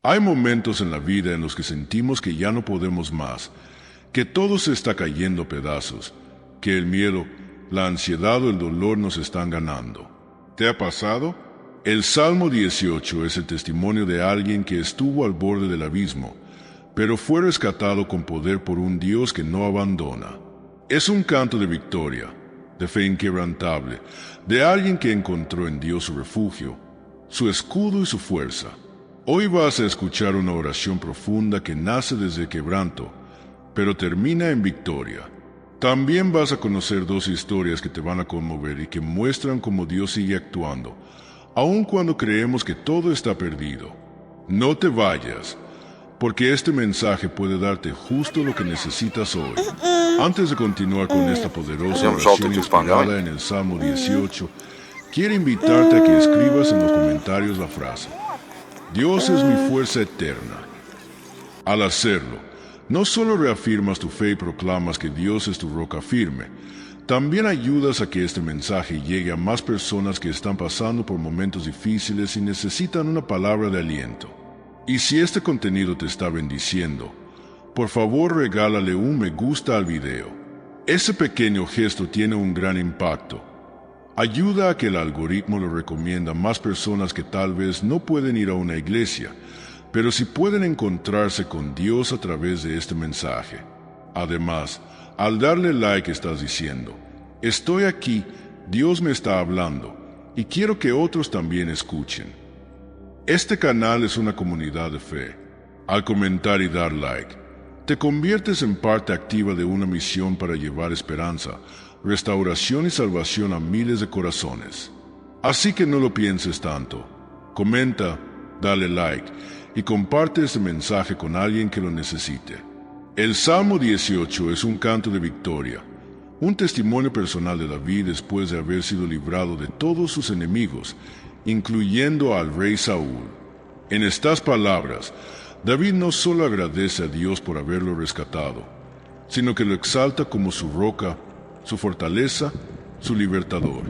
Hay momentos en la vida en los que sentimos que ya no podemos más, que todo se está cayendo a pedazos, que el miedo, la ansiedad o el dolor nos están ganando. ¿Te ha pasado? El Salmo 18 es el testimonio de alguien que estuvo al borde del abismo, pero fue rescatado con poder por un Dios que no abandona. Es un canto de victoria, de fe inquebrantable, de alguien que encontró en Dios su refugio, su escudo y su fuerza. Hoy vas a escuchar una oración profunda que nace desde el quebranto, pero termina en victoria. También vas a conocer dos historias que te van a conmover y que muestran cómo Dios sigue actuando, aun cuando creemos que todo está perdido. No te vayas, porque este mensaje puede darte justo lo que necesitas hoy. Antes de continuar con esta poderosa oración inspirada en el Salmo 18, quiero invitarte a que escribas en los comentarios la frase: Dios es mi fuerza eterna. Al hacerlo, no solo reafirmas tu fe y proclamas que Dios es tu roca firme, también ayudas a que este mensaje llegue a más personas que están pasando por momentos difíciles y necesitan una palabra de aliento. Y si este contenido te está bendiciendo, por favor regálale un me gusta al video. Ese pequeño gesto tiene un gran impacto. Ayuda a que el algoritmo lo recomienda a más personas que tal vez no pueden ir a una iglesia, pero sí pueden encontrarse con Dios a través de este mensaje. Además, al darle like estás diciendo: estoy aquí, Dios me está hablando, y quiero que otros también escuchen. Este canal es una comunidad de fe. Al comentar y dar like, te conviertes en parte activa de una misión para llevar esperanza, restauración y salvación a miles de corazones. Así que no lo pienses tanto. Comenta, dale like y comparte este mensaje con alguien que lo necesite. El Salmo 18 es un canto de victoria, un testimonio personal de David después de haber sido librado de todos sus enemigos, incluyendo al rey Saúl. En estas palabras, David no solo agradece a Dios por haberlo rescatado, sino que lo exalta como su roca, su fortaleza, su libertador.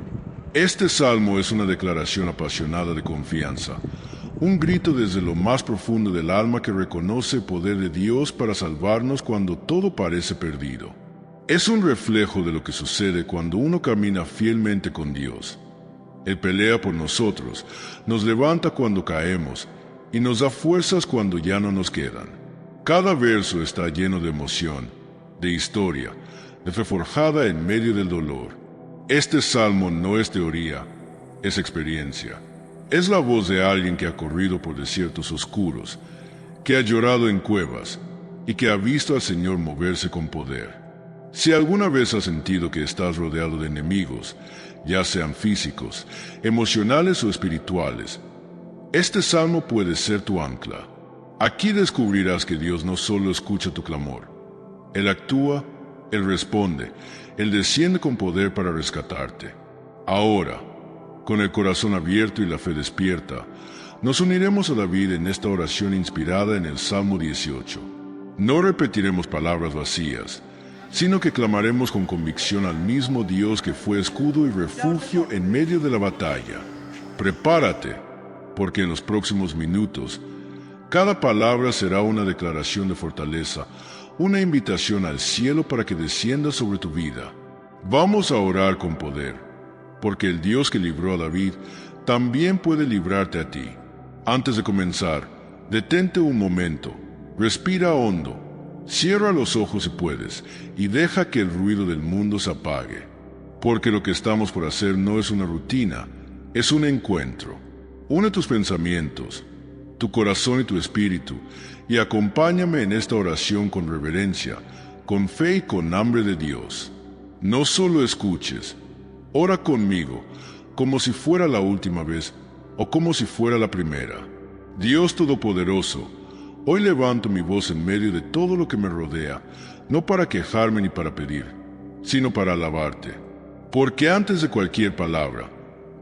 Este salmo es una declaración apasionada de confianza, un grito desde lo más profundo del alma que reconoce el poder de Dios para salvarnos cuando todo parece perdido. Es un reflejo de lo que sucede cuando uno camina fielmente con Dios. Él pelea por nosotros, nos levanta cuando caemos y nos da fuerzas cuando ya no nos quedan. Cada verso está lleno de emoción, de historia, de fe forjada en medio del dolor. Este salmo no es teoría, es experiencia. Es la voz de alguien que ha corrido por desiertos oscuros, que ha llorado en cuevas y que ha visto al Señor moverse con poder. Si alguna vez has sentido que estás rodeado de enemigos, ya sean físicos, emocionales o espirituales, este salmo puede ser tu ancla. Aquí descubrirás que Dios no solo escucha tu clamor. Él actúa, Él responde, Él desciende con poder para rescatarte. Ahora, con el corazón abierto y la fe despierta, nos uniremos a David en esta oración inspirada en el Salmo 18. No repetiremos palabras vacías, sino que clamaremos con convicción al mismo Dios que fue escudo y refugio en medio de la batalla. Prepárate, porque en los próximos minutos, cada palabra será una declaración de fortaleza, una invitación al cielo para que descienda sobre tu vida. Vamos a orar con poder, porque el Dios que libró a David también puede librarte a ti. Antes de comenzar, detente un momento, respira hondo, cierra los ojos si puedes y deja que el ruido del mundo se apague, porque lo que estamos por hacer no es una rutina, es un encuentro. Une tus pensamientos, tu corazón y tu espíritu, y acompáñame en esta oración con reverencia, con fe y con hambre de Dios. No solo escuches, ora conmigo, como si fuera la última vez o como si fuera la primera. Dios Todopoderoso, hoy levanto mi voz en medio de todo lo que me rodea, no para quejarme ni para pedir, sino para alabarte. Porque antes de cualquier palabra,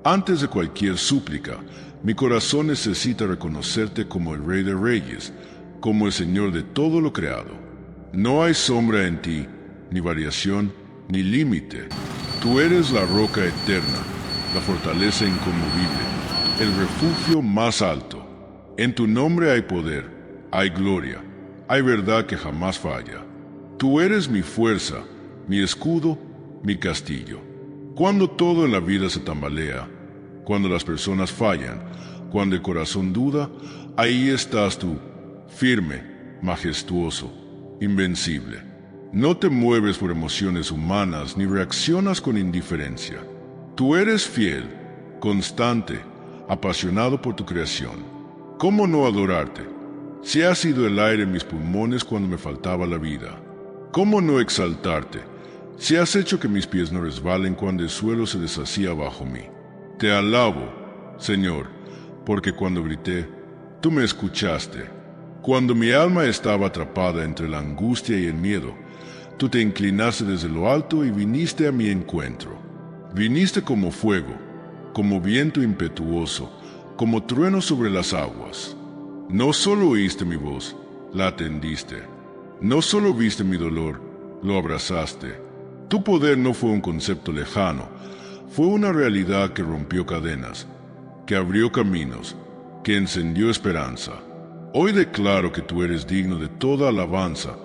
antes de cualquier súplica, mi corazón necesita reconocerte como el Rey de Reyes, como el Señor de todo lo creado. No hay sombra en ti, ni variación, ni límite. Tú eres la roca eterna, la fortaleza inconmovible, el refugio más alto. En tu nombre hay poder, hay gloria, hay verdad que jamás falla. Tú eres mi fuerza, mi escudo, mi castillo. Cuando todo en la vida se tambalea, cuando las personas fallan, cuando el corazón duda, ahí estás tú, firme, majestuoso, invencible. No te mueves por emociones humanas ni reaccionas con indiferencia. Tú eres fiel, constante, apasionado por tu creación. ¿Cómo no adorarte? Si has sido el aire en mis pulmones cuando me faltaba la vida. ¿Cómo no exaltarte? Si has hecho que mis pies no resbalen cuando el suelo se deshacía bajo mí. Te alabo, Señor, porque cuando grité, tú me escuchaste. Cuando mi alma estaba atrapada entre la angustia y el miedo, tú te inclinaste desde lo alto y viniste a mi encuentro. Viniste como fuego, como viento impetuoso, como trueno sobre las aguas. No solo oíste mi voz, la atendiste. No solo viste mi dolor, lo abrazaste. Tu poder no fue un concepto lejano, fue una realidad que rompió cadenas, que abrió caminos, que encendió esperanza. Hoy declaro que tú eres digno de toda alabanza,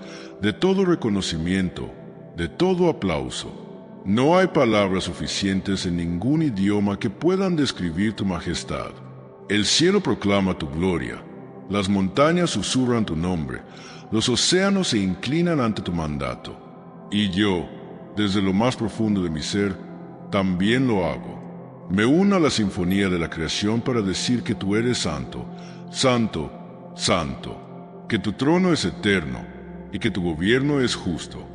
de todo reconocimiento, de todo aplauso. No hay palabras suficientes en ningún idioma que puedan describir tu majestad. El cielo proclama tu gloria, las montañas susurran tu nombre, los océanos se inclinan ante tu mandato. Y yo, desde lo más profundo de mi ser, también lo hago. Me uno a la sinfonía de la creación para decir que tú eres santo, santo, santo, que tu trono es eterno y que tu gobierno es justo.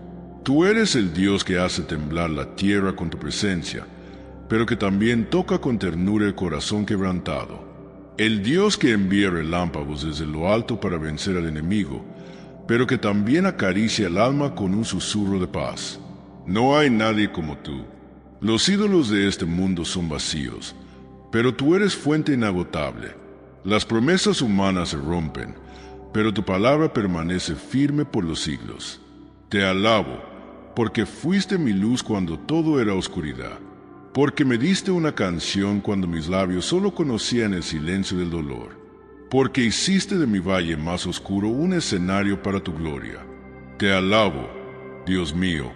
Tú eres el Dios que hace temblar la tierra con tu presencia, pero que también toca con ternura el corazón quebrantado. El Dios que envía relámpagos desde lo alto para vencer al enemigo, pero que también acaricia el alma con un susurro de paz. No hay nadie como tú. Los ídolos de este mundo son vacíos, pero tú eres fuente inagotable. Las promesas humanas se rompen, pero tu palabra permanece firme por los siglos. Te alabo, porque fuiste mi luz cuando todo era oscuridad, porque me diste una canción cuando mis labios solo conocían el silencio del dolor, porque hiciste de mi valle más oscuro un escenario para tu gloria. Te alabo, Dios mío,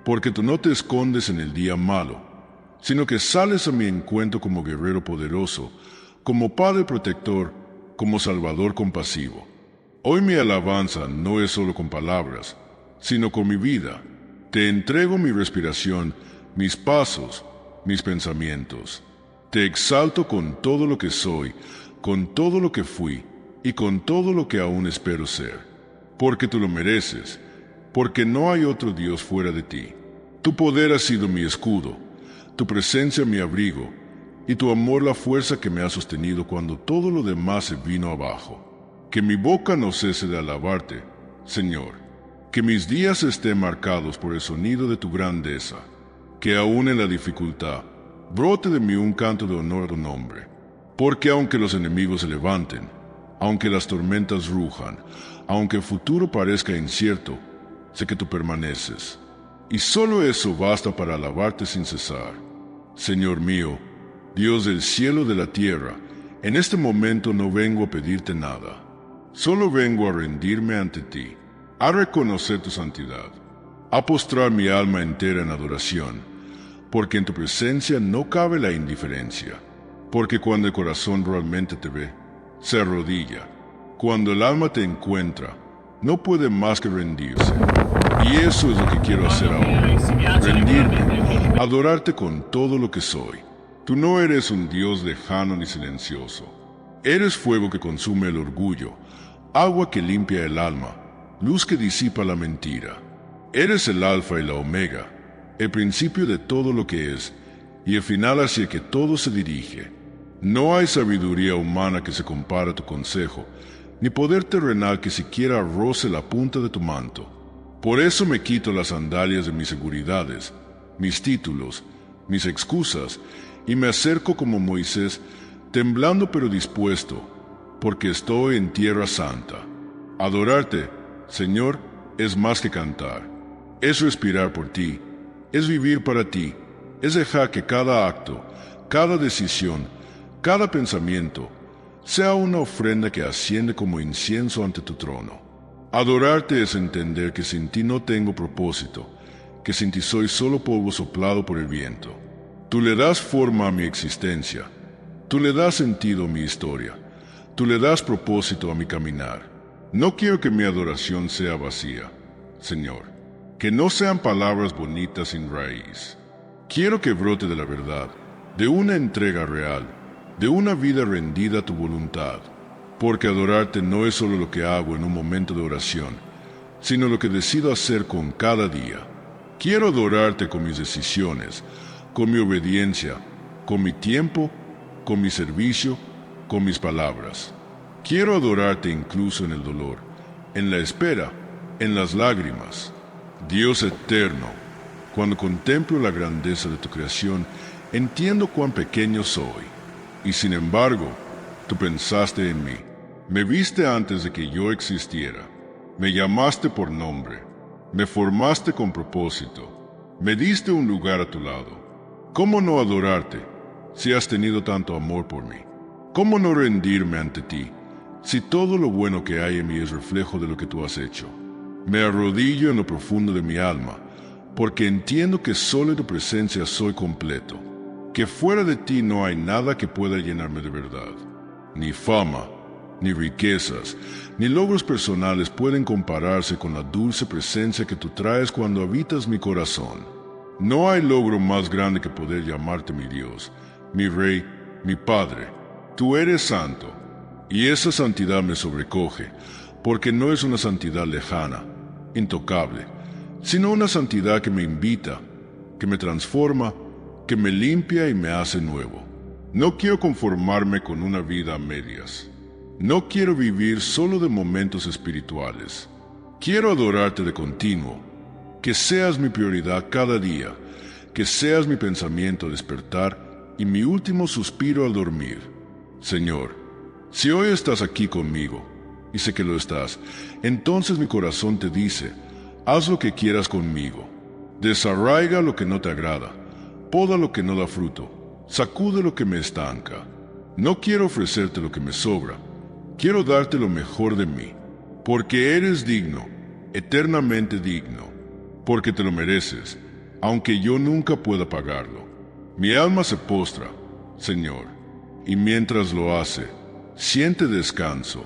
porque tú no te escondes en el día malo, sino que sales a mi encuentro como guerrero poderoso, como Padre protector, como Salvador compasivo. Hoy mi alabanza no es solo con palabras, sino con mi vida. Te entrego mi respiración, mis pasos, mis pensamientos. Te exalto con todo lo que soy, con todo lo que fui y con todo lo que aún espero ser. Porque tú lo mereces, porque no hay otro Dios fuera de ti. Tu poder ha sido mi escudo, tu presencia mi abrigo, y tu amor la fuerza que me ha sostenido cuando todo lo demás se vino abajo. Que mi boca no cese de alabarte, Señor. Que mis días estén marcados por el sonido de tu grandeza. Que aún en la dificultad brote de mí un canto de honor a tu nombre. Porque aunque los enemigos se levanten, aunque las tormentas rujan, aunque el futuro parezca incierto, sé que tú permaneces. Y solo eso basta para alabarte sin cesar. Señor mío, Dios del cielo y de la tierra, en este momento no vengo a pedirte nada. Solo vengo a rendirme ante ti, a reconocer tu santidad, a postrar mi alma entera en adoración, porque en tu presencia no cabe la indiferencia, porque cuando el corazón realmente te ve, se arrodilla. Cuando el alma te encuentra, no puede más que rendirse. Y eso es lo que quiero hacer ahora, rendirme, adorarte con todo lo que soy. Tú no eres un Dios lejano ni silencioso. Eres fuego que consume el orgullo, agua que limpia el alma, luz que disipa la mentira. Eres el alfa y la omega, el principio de todo lo que es, y el final hacia el que todo se dirige. No hay sabiduría humana que se compare a tu consejo, ni poder terrenal que siquiera roce la punta de tu manto. Por eso me quito las sandalias de mis seguridades, mis títulos, mis excusas, y me acerco como Moisés, temblando pero dispuesto, porque estoy en tierra santa. Adorarte, Señor, es más que cantar. Es respirar por ti, es vivir para ti, es dejar que cada acto, cada decisión, cada pensamiento, sea una ofrenda que asciende como incienso ante tu trono. Adorarte es entender que sin ti no tengo propósito, que sin ti soy solo polvo soplado por el viento. Tú le das forma a mi existencia, tú le das sentido a mi historia, tú le das propósito a mi caminar. No quiero que mi adoración sea vacía, Señor, que no sean palabras bonitas sin raíz. Quiero que brote de la verdad, de una entrega real, de una vida rendida a tu voluntad, porque adorarte no es solo lo que hago en un momento de oración, sino lo que decido hacer con cada día. Quiero adorarte con mis decisiones, con mi obediencia, con mi tiempo, con mi servicio, con mis palabras. Quiero adorarte incluso en el dolor, en la espera, en las lágrimas. Dios eterno, cuando contemplo la grandeza de tu creación, entiendo cuán pequeño soy. Y sin embargo, tú pensaste en mí. Me viste antes de que yo existiera. Me llamaste por nombre. Me formaste con propósito. Me diste un lugar a tu lado. ¿Cómo no adorarte si has tenido tanto amor por mí? ¿Cómo no rendirme ante ti si todo lo bueno que hay en mí es reflejo de lo que tú has hecho? Me arrodillo en lo profundo de mi alma, porque entiendo que solo en tu presencia soy completo, que fuera de ti no hay nada que pueda llenarme de verdad. Ni fama, ni riquezas, ni logros personales pueden compararse con la dulce presencia que tú traes cuando habitas mi corazón. No hay logro más grande que poder llamarte mi Dios, mi Rey, mi Padre. Tú eres santo, y esa santidad me sobrecoge, porque no es una santidad lejana, intocable, sino una santidad que me invita, que me transforma, que me limpia y me hace nuevo. No quiero conformarme con una vida a medias. No quiero vivir solo de momentos espirituales. Quiero adorarte de continuo, que seas mi prioridad cada día, que seas mi pensamiento al despertar y mi último suspiro al dormir. Señor, si hoy estás aquí conmigo, y sé que lo estás, entonces mi corazón te dice, haz lo que quieras conmigo. Desarraiga lo que no te agrada, poda lo que no da fruto, sacude lo que me estanca. No quiero ofrecerte lo que me sobra, quiero darte lo mejor de mí, porque eres digno, eternamente digno, porque te lo mereces, aunque yo nunca pueda pagarlo. Mi alma se postra, Señor, y mientras lo hace, siente descanso.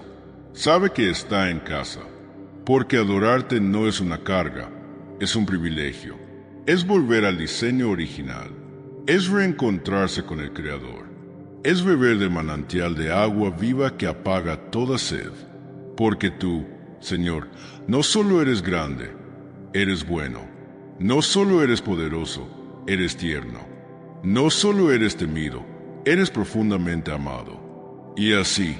Sabe que está en casa, porque adorarte no es una carga, es un privilegio. Es volver al diseño original, es reencontrarse con el Creador, es beber del manantial de agua viva que apaga toda sed. Porque tú, Señor, no solo eres grande, eres bueno. No solo eres poderoso, eres tierno. No solo eres temido, eres profundamente amado. Y así,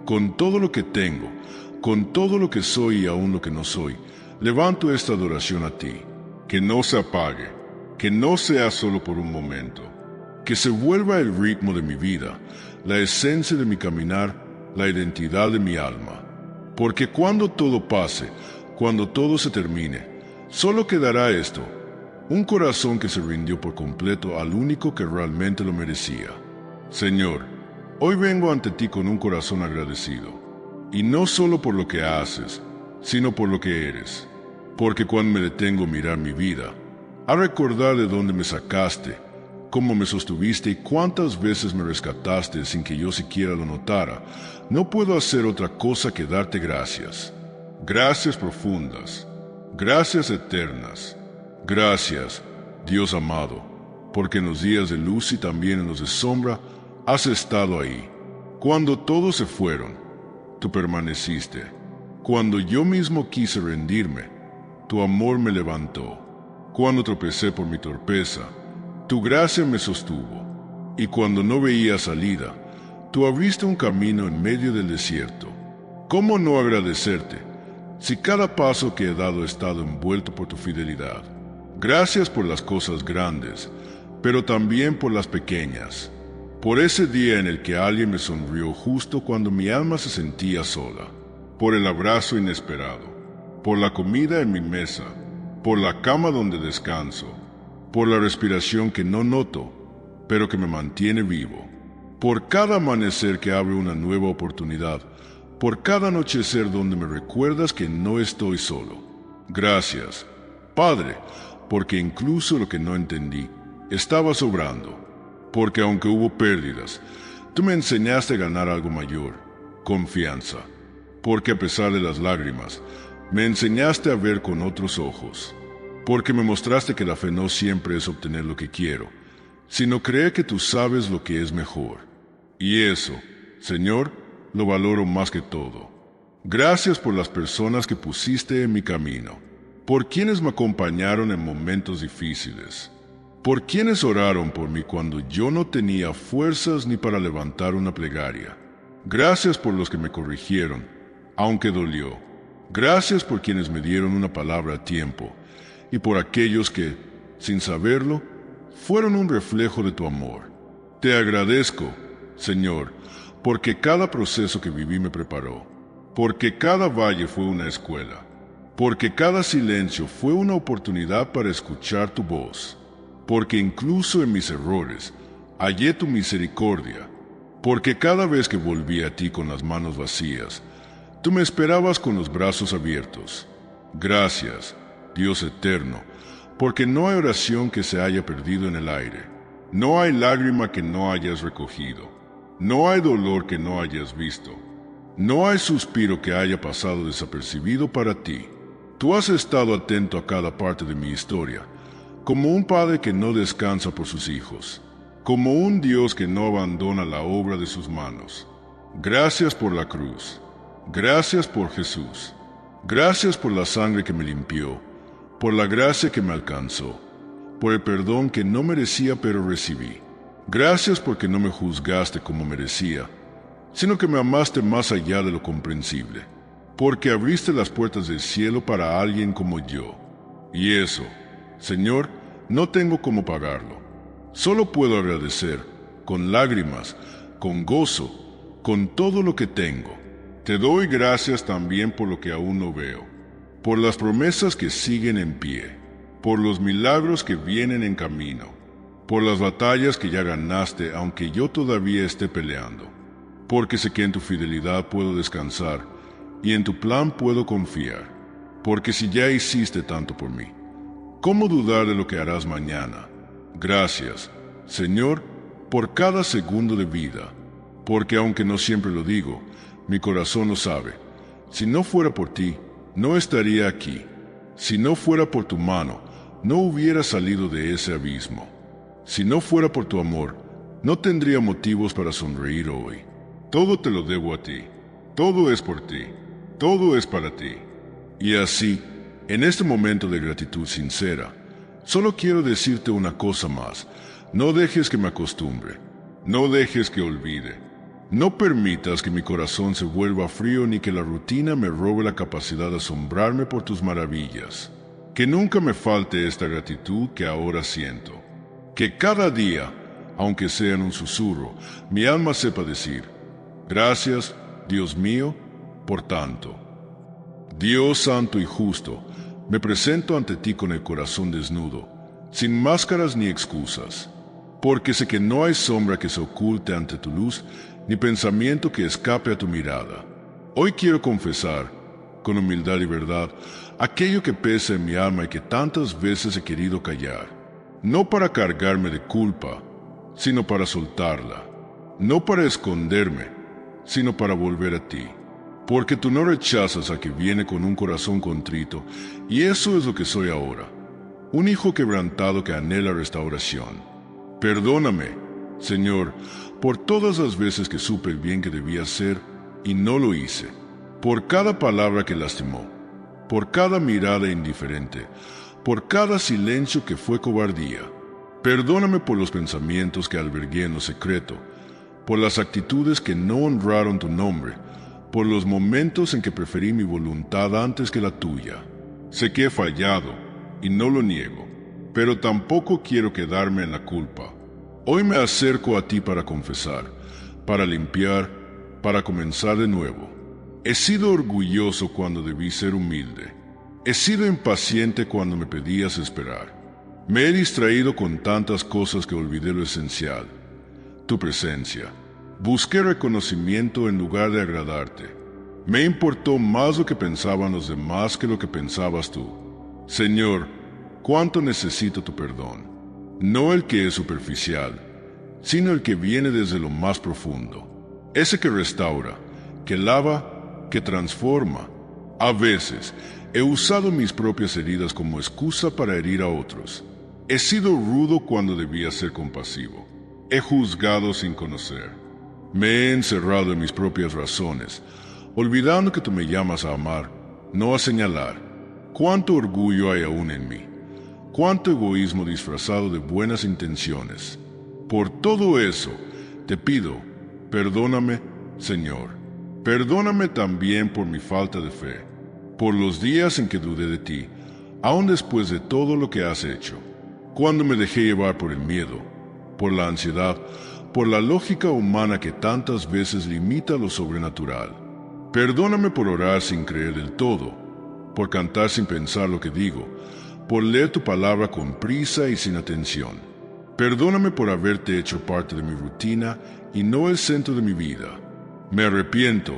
con todo lo que tengo, con todo lo que soy y aún lo que no soy, levanto esta adoración a ti, que no se apague, que no sea solo por un momento, que se vuelva el ritmo de mi vida, la esencia de mi caminar, la identidad de mi alma. Porque cuando todo pase, cuando todo se termine, solo quedará esto, un corazón que se rindió por completo al único que realmente lo merecía. Señor, hoy vengo ante ti con un corazón agradecido, y no solo por lo que haces, sino por lo que eres. Porque cuando me detengo a mirar mi vida, a recordar de dónde me sacaste, cómo me sostuviste y cuántas veces me rescataste sin que yo siquiera lo notara, no puedo hacer otra cosa que darte gracias. Gracias profundas, gracias eternas, gracias, Dios amado, porque en los días de luz y también en los de sombra has estado ahí. Cuando todos se fueron, tú permaneciste. Cuando yo mismo quise rendirme, tu amor me levantó. Cuando tropecé por mi torpeza, tu gracia me sostuvo. Y cuando no veía salida, tú abriste un camino en medio del desierto. ¿Cómo no agradecerte si cada paso que he dado ha estado envuelto por tu fidelidad? Gracias por las cosas grandes, pero también por las pequeñas. Por ese día en el que alguien me sonrió justo cuando mi alma se sentía sola. Por el abrazo inesperado. Por la comida en mi mesa. Por la cama donde descanso. Por la respiración que no noto, pero que me mantiene vivo. por cada amanecer que abre una nueva oportunidad, por cada anochecer donde me recuerdas que no estoy solo. Gracias, Padre, porque incluso lo que no entendí estaba sobrando, porque aunque hubo pérdidas, tú me enseñaste a ganar algo mayor, confianza, porque a pesar de las lágrimas, me enseñaste a ver con otros ojos, porque me mostraste que la fe no siempre es obtener lo que quiero, sino creer que tú sabes lo que es mejor. Y eso, Señor, lo valoro más que todo. Gracias por las personas que pusiste en mi camino, por quienes me acompañaron en momentos difíciles, por quienes oraron por mí cuando yo no tenía fuerzas ni para levantar una plegaria. Gracias por los que me corrigieron, aunque dolió. Gracias por quienes me dieron una palabra a tiempo, y por aquellos que, sin saberlo, fueron un reflejo de tu amor. Te agradezco, Señor, porque cada proceso que viví me preparó, porque cada valle fue una escuela, porque cada silencio fue una oportunidad para escuchar tu voz, porque incluso en mis errores hallé tu misericordia, porque cada vez que volví a ti con las manos vacías, tú me esperabas con los brazos abiertos. Gracias, Dios eterno, porque no hay oración que se haya perdido en el aire, no hay lágrima que no hayas recogido, no hay dolor que no hayas visto, no hay suspiro que haya pasado desapercibido para ti. Tú has estado atento a cada parte de mi historia, como un padre que no descansa por sus hijos, como un Dios que no abandona la obra de sus manos. Gracias por la cruz, gracias por Jesús, gracias por la sangre que me limpió, por la gracia que me alcanzó, por el perdón que no merecía pero recibí. Gracias porque no me juzgaste como merecía, sino que me amaste más allá de lo comprensible, porque abriste las puertas del cielo para alguien como yo. Y eso, Señor, no tengo cómo pagarlo. Solo puedo agradecer, con lágrimas, con gozo, con todo lo que tengo. Te doy gracias también por lo que aún no veo, por las promesas que siguen en pie, por los milagros que vienen en camino, por las batallas que ya ganaste aunque yo todavía esté peleando, porque sé que en tu fidelidad puedo descansar y en tu plan puedo confiar, porque si ya hiciste tanto por mí, ¿cómo dudar de lo que harás mañana? Gracias, Señor, por cada segundo de vida, porque aunque no siempre lo digo, mi corazón lo sabe. Si no fuera por ti, no estaría aquí. Si no fuera por tu mano, no hubiera salido de ese abismo. Si no fuera por tu amor, no tendría motivos para sonreír hoy. Todo te lo debo a ti. Todo es por ti. Todo es para ti. Y así, en este momento de gratitud sincera, solo quiero decirte una cosa más. No dejes que me acostumbre. No dejes que olvide. No permitas que mi corazón se vuelva frío ni que la rutina me robe la capacidad de asombrarme por tus maravillas. Que nunca me falte esta gratitud que ahora siento. Que cada día, aunque sea en un susurro, mi alma sepa decir, gracias, Dios mío, por tanto. Dios santo y justo, me presento ante ti con el corazón desnudo, sin máscaras ni excusas, porque sé que no hay sombra que se oculte ante tu luz, ni pensamiento que escape a tu mirada. Hoy quiero confesar, con humildad y verdad, aquello que pesa en mi alma y que tantas veces he querido callar, no para cargarme de culpa, sino para soltarla, no para esconderme, sino para volver a ti, porque tú no rechazas a que viene con un corazón contrito, y eso es lo que soy ahora, un hijo quebrantado que anhela restauración. Perdóname, Señor, por todas las veces que supe el bien que debía hacer y no lo hice, por cada palabra que lastimó, por cada mirada indiferente, por cada silencio que fue cobardía. Perdóname por los pensamientos que albergué en lo secreto, por las actitudes que no honraron tu nombre, por los momentos en que preferí mi voluntad antes que la tuya. Sé que he fallado, y no lo niego, pero tampoco quiero quedarme en la culpa. Hoy me acerco a ti para confesar, para limpiar, para comenzar de nuevo. He sido orgulloso cuando debí ser humilde. He sido impaciente cuando me pedías esperar. Me he distraído con tantas cosas que olvidé lo esencial, tu presencia. Busqué reconocimiento en lugar de agradarte. Me importó más lo que pensaban los demás que lo que pensabas tú. Señor, cuánto necesito tu perdón. No el que es superficial, sino el que viene desde lo más profundo. Ese que restaura, que lava, que transforma. A veces he usado mis propias heridas como excusa para herir a otros. He sido rudo cuando debía ser compasivo. He juzgado sin conocer. Me he encerrado en mis propias razones, olvidando que tú me llamas a amar, no a señalar. Cuánto orgullo hay aún en mí. Cuánto egoísmo disfrazado de buenas intenciones. Por todo eso, te pido, perdóname, Señor. Perdóname también por mi falta de fe, por los días en que dudé de ti, aun después de todo lo que has hecho, cuando me dejé llevar por el miedo, por la ansiedad, por la lógica humana que tantas veces limita lo sobrenatural. Perdóname por orar sin creer del todo, por cantar sin pensar lo que digo, por leer tu palabra con prisa y sin atención. Perdóname por haberte hecho parte de mi rutina y no el centro de mi vida. Me arrepiento,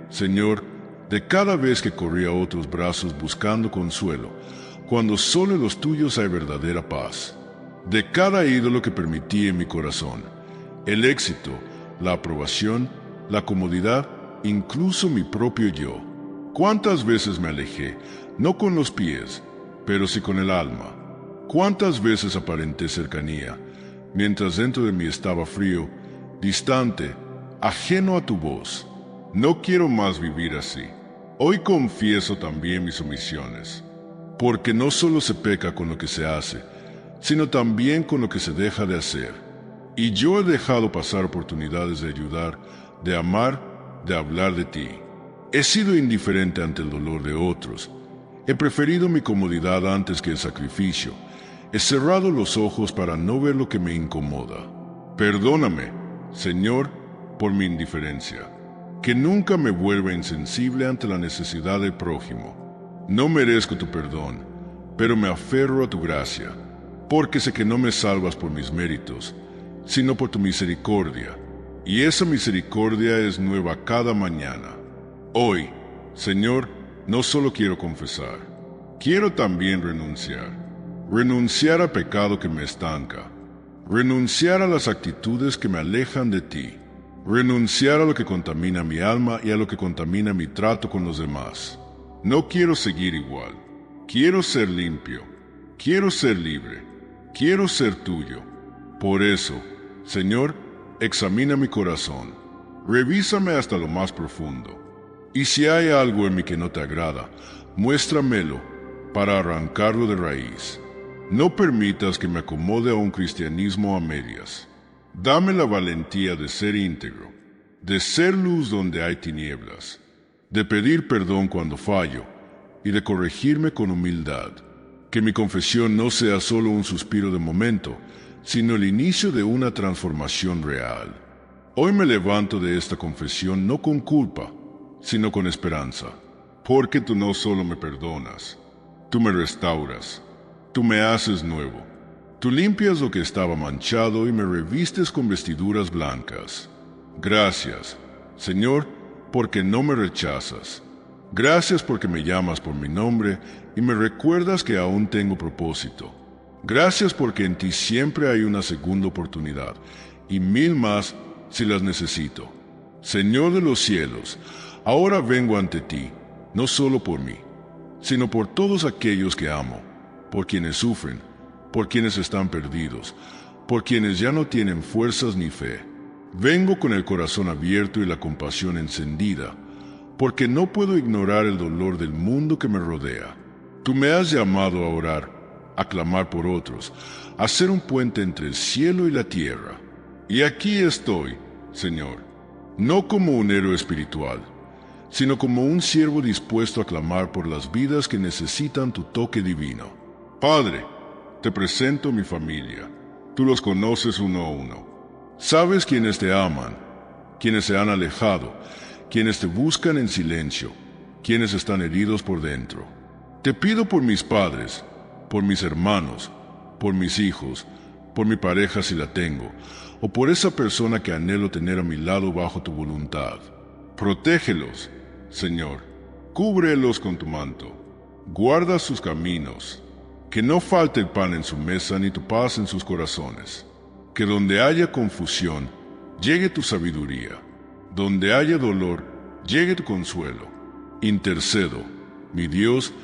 Señor, de cada vez que corrí a otros brazos buscando consuelo, cuando solo en los tuyos hay verdadera paz. De cada ídolo que permití en mi corazón, el éxito, la aprobación, la comodidad, incluso mi propio yo. ¿Cuántas veces me alejé, no con los pies, pero sí con el alma? ¿Cuántas veces aparenté cercanía, mientras dentro de mí estaba frío, distante, ajeno a tu voz? No quiero más vivir así. Hoy confieso también mis omisiones, porque no solo se peca con lo que se hace, sino también con lo que se deja de hacer. Y yo he dejado pasar oportunidades de ayudar, de amar, de hablar de ti. He sido indiferente ante el dolor de otros. He preferido mi comodidad antes que el sacrificio. He cerrado los ojos para no ver lo que me incomoda. Perdóname, Señor, por mi indiferencia. Que nunca me vuelva insensible ante la necesidad del prójimo. No merezco tu perdón, pero me aferro a tu gracia, porque sé que no me salvas por mis méritos, sino por tu misericordia, y esa misericordia es nueva cada mañana. Hoy, Señor, no solo quiero confesar, quiero también renunciar. Renunciar al pecado que me estanca, renunciar a las actitudes que me alejan de ti, renunciar a lo que contamina mi alma y a lo que contamina mi trato con los demás. No quiero seguir igual, quiero ser limpio, quiero ser libre, quiero ser tuyo. Por eso, Señor, examina mi corazón, revísame hasta lo más profundo. Y si hay algo en mí que no te agrada, muéstramelo para arrancarlo de raíz. No permitas que me acomode a un cristianismo a medias. Dame la valentía de ser íntegro, de ser luz donde hay tinieblas, de pedir perdón cuando fallo y de corregirme con humildad. Que mi confesión no sea solo un suspiro de momento, sino el inicio de una transformación real. Hoy me levanto de esta confesión no con culpa, sino con esperanza, porque tú no solo me perdonas, tú me restauras, tú me haces nuevo, tú limpias lo que estaba manchado y me revistes con vestiduras blancas. Gracias, Señor, porque no me rechazas. Gracias porque me llamas por mi nombre y me recuerdas que aún tengo propósito. Gracias porque en ti siempre hay una segunda oportunidad y 1000 más si las necesito. Señor de los cielos, ahora vengo ante ti, no solo por mí, sino por todos aquellos que amo, por quienes sufren, por quienes están perdidos, por quienes ya no tienen fuerzas ni fe. Vengo con el corazón abierto y la compasión encendida, porque no puedo ignorar el dolor del mundo que me rodea. Tú me has llamado a orar, a clamar por otros, a ser un puente entre el cielo y la tierra. Y aquí estoy, Señor, no como un héroe espiritual, sino como un siervo dispuesto a clamar por las vidas que necesitan tu toque divino. Padre, te presento mi familia. Tú los conoces uno a uno. Sabes quienes te aman, quienes se han alejado, quienes te buscan en silencio, quienes están heridos por dentro. Te pido por mis padres, por mis hermanos, por mis hijos, por mi pareja si la tengo, o por esa persona que anhelo tener a mi lado bajo tu voluntad. Protégelos, Señor, cúbrelos con tu manto, guarda sus caminos, que no falte el pan en su mesa ni tu paz en sus corazones. Que donde haya confusión, llegue tu sabiduría, donde haya dolor, llegue tu consuelo. Intercedo, mi Dios,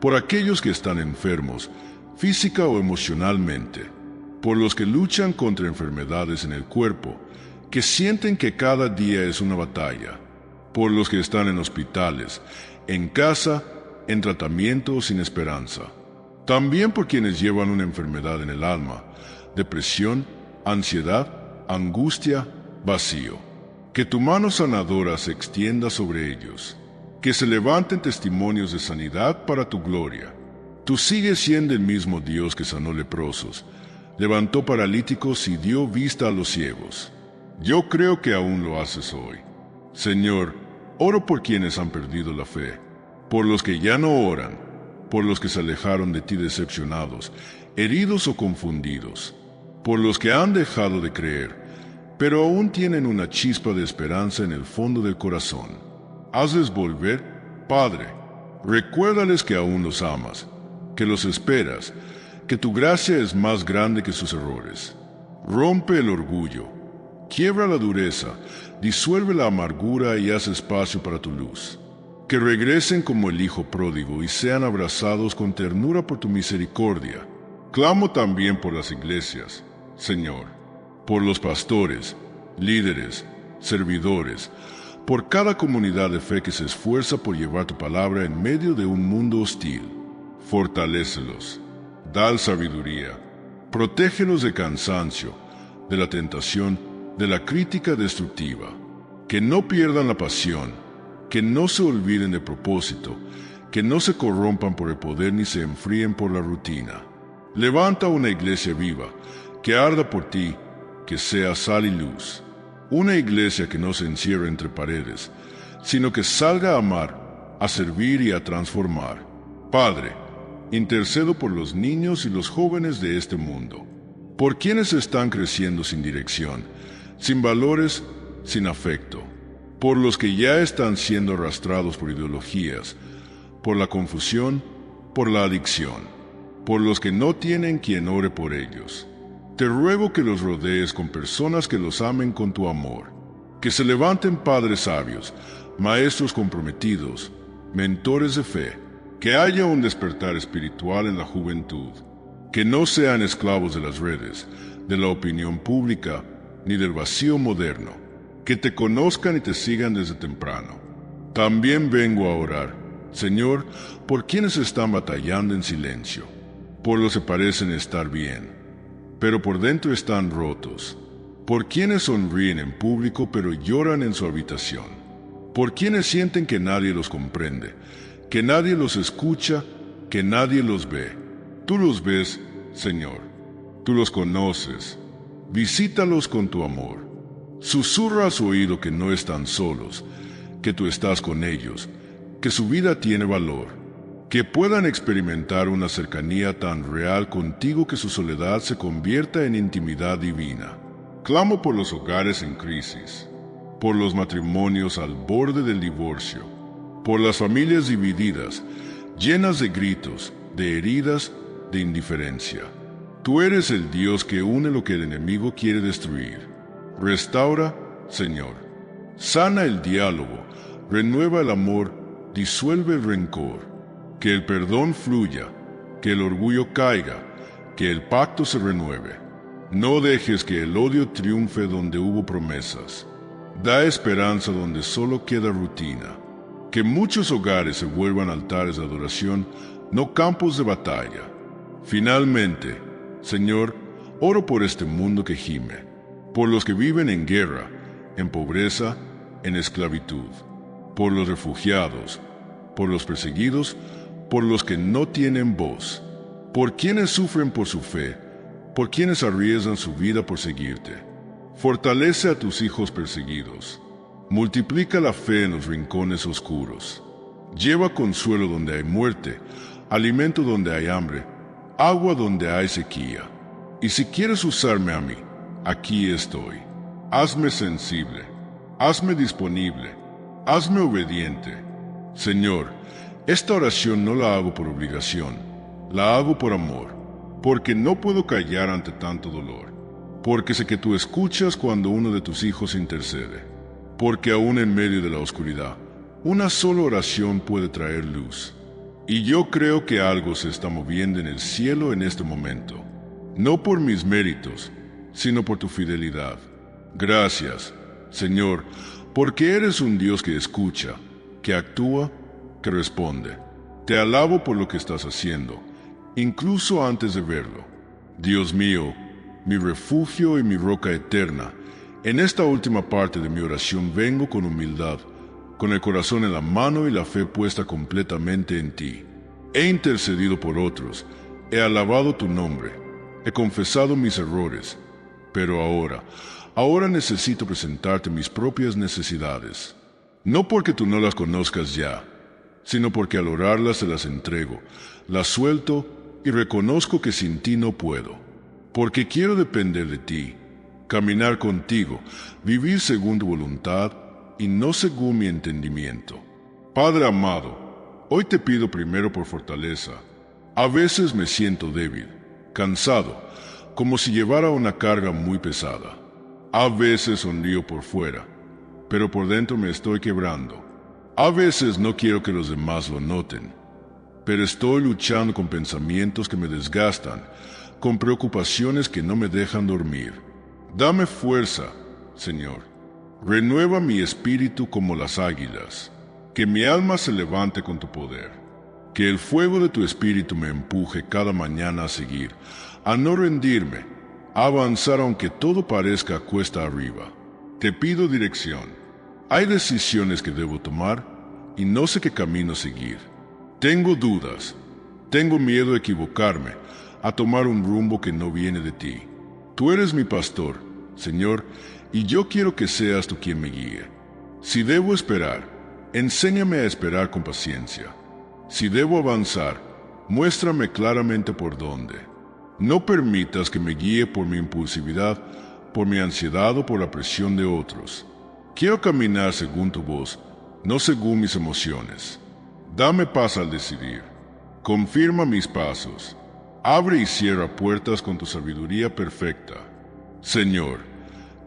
por aquellos que están enfermos, física o emocionalmente, por los que luchan contra enfermedades en el cuerpo, que sienten que cada día es una batalla, por los que están en hospitales, en casa, en tratamiento o sin esperanza. También por quienes llevan una enfermedad en el alma, depresión, ansiedad, angustia, vacío. Que tu mano sanadora se extienda sobre ellos. Que se levanten testimonios de sanidad para tu gloria. Tú sigues siendo el mismo Dios que sanó leprosos, levantó paralíticos y dio vista a los ciegos. Yo creo que aún lo haces hoy. Señor, oro por quienes han perdido la fe, por los que ya no oran, por los que se alejaron de ti decepcionados, heridos o confundidos, por los que han dejado de creer, pero aún tienen una chispa de esperanza en el fondo del corazón. Hazles volver, Padre. Recuérdales que aún los amas, que los esperas, que tu gracia es más grande que sus errores. Rompe el orgullo, quiebra la dureza, disuelve la amargura y haz espacio para tu luz. Que regresen como el hijo pródigo y sean abrazados con ternura por tu misericordia. Clamo también por las iglesias, Señor, por los pastores, líderes, servidores, por cada comunidad de fe que se esfuerza por llevar tu palabra en medio de un mundo hostil. Fortalécelos, da sabiduría, protégelos de cansancio, de la tentación, de la crítica destructiva. Que no pierdan la pasión, que no se olviden de propósito, que no se corrompan por el poder ni se enfríen por la rutina. Levanta una iglesia viva, que arda por ti, que sea sal y luz. Una iglesia que no se encierre entre paredes, sino que salga a amar, a servir y a transformar. Padre, intercedo por los niños y los jóvenes de este mundo, por quienes están creciendo sin dirección, sin valores, sin afecto, por los que ya están siendo arrastrados por ideologías, por la confusión, por la adicción, por los que no tienen quien ore por ellos. Te ruego que los rodees con personas que los amen con tu amor, que se levanten padres sabios, maestros comprometidos, mentores de fe, que haya un despertar espiritual en la juventud, que no sean esclavos de las redes, de la opinión pública, ni del vacío moderno, que te conozcan y te sigan desde temprano. También vengo a orar, Señor, por quienes están batallando en silencio, por los que parecen estar bien, pero por dentro están rotos, por quienes sonríen en público pero lloran en su habitación, por quienes sienten que nadie los comprende, que nadie los escucha, que nadie los ve. Tú los ves, Señor, tú los conoces, visítalos con tu amor. Susurra a su oído que no están solos, que tú estás con ellos, que su vida tiene valor, que puedan experimentar una cercanía tan real contigo que su soledad se convierta en intimidad divina. Clamo por los hogares en crisis, por los matrimonios al borde del divorcio, por las familias divididas, llenas de gritos, de heridas, de indiferencia. Tú eres el Dios que une lo que el enemigo quiere destruir. Restaura, Señor. Sana el diálogo, renueva el amor, disuelve el rencor. Que el perdón fluya, que el orgullo caiga, que el pacto se renueve. No dejes que el odio triunfe donde hubo promesas. Da esperanza donde solo queda rutina. Que muchos hogares se vuelvan altares de adoración, no campos de batalla. Finalmente, Señor, oro por este mundo que gime, por los que viven en guerra, en pobreza, en esclavitud, por los refugiados, por los perseguidos, por los que no tienen voz, por quienes sufren por su fe, por quienes arriesgan su vida por seguirte. Fortalece a tus hijos perseguidos. Multiplica la fe en los rincones oscuros. Lleva consuelo donde hay muerte, alimento donde hay hambre, agua donde hay sequía. Y si quieres usarme a mí, aquí estoy. Hazme sensible, hazme disponible, hazme obediente. Señor, esta oración no la hago por obligación, la hago por amor, porque no puedo callar ante tanto dolor, porque sé que tú escuchas cuando uno de tus hijos intercede, porque aún en medio de la oscuridad, una sola oración puede traer luz. Y yo creo que algo se está moviendo en el cielo en este momento, no por mis méritos, sino por tu fidelidad. Gracias, Señor, porque eres un Dios que escucha, que actúa, que responde. Te alabo por lo que estás haciendo, incluso antes de verlo. Dios mío, mi refugio y mi roca eterna, en esta última parte de mi oración vengo con humildad, con el corazón en la mano y la fe puesta completamente en ti. He intercedido por otros, he alabado tu nombre, he confesado mis errores, pero ahora necesito presentarte mis propias necesidades. No porque tú no las conozcas ya, sino porque al orarlas te las entrego, las suelto y reconozco que sin ti no puedo. Porque quiero depender de ti, caminar contigo, vivir según tu voluntad y no según mi entendimiento. Padre amado, hoy te pido primero por fortaleza. A veces me siento débil, cansado, como si llevara una carga muy pesada. A veces sonrío por fuera, pero por dentro me estoy quebrando. A veces no quiero que los demás lo noten, pero estoy luchando con pensamientos que me desgastan, con preocupaciones que no me dejan dormir. Dame fuerza, Señor. Renueva mi espíritu como las águilas. Que mi alma se levante con tu poder. Que el fuego de tu espíritu me empuje cada mañana a seguir, a no rendirme, a avanzar aunque todo parezca cuesta arriba. Te pido dirección. Hay decisiones que debo tomar y no sé qué camino seguir. Tengo dudas, tengo miedo a equivocarme, a tomar un rumbo que no viene de ti. Tú eres mi pastor, Señor, y yo quiero que seas tú quien me guíe. Si debo esperar, enséñame a esperar con paciencia. Si debo avanzar, muéstrame claramente por dónde. No permitas que me guíe por mi impulsividad, por mi ansiedad o por la presión de otros. Quiero caminar según tu voz, no según mis emociones. Dame paz al decidir. Confirma mis pasos. Abre y cierra puertas con tu sabiduría perfecta. Señor,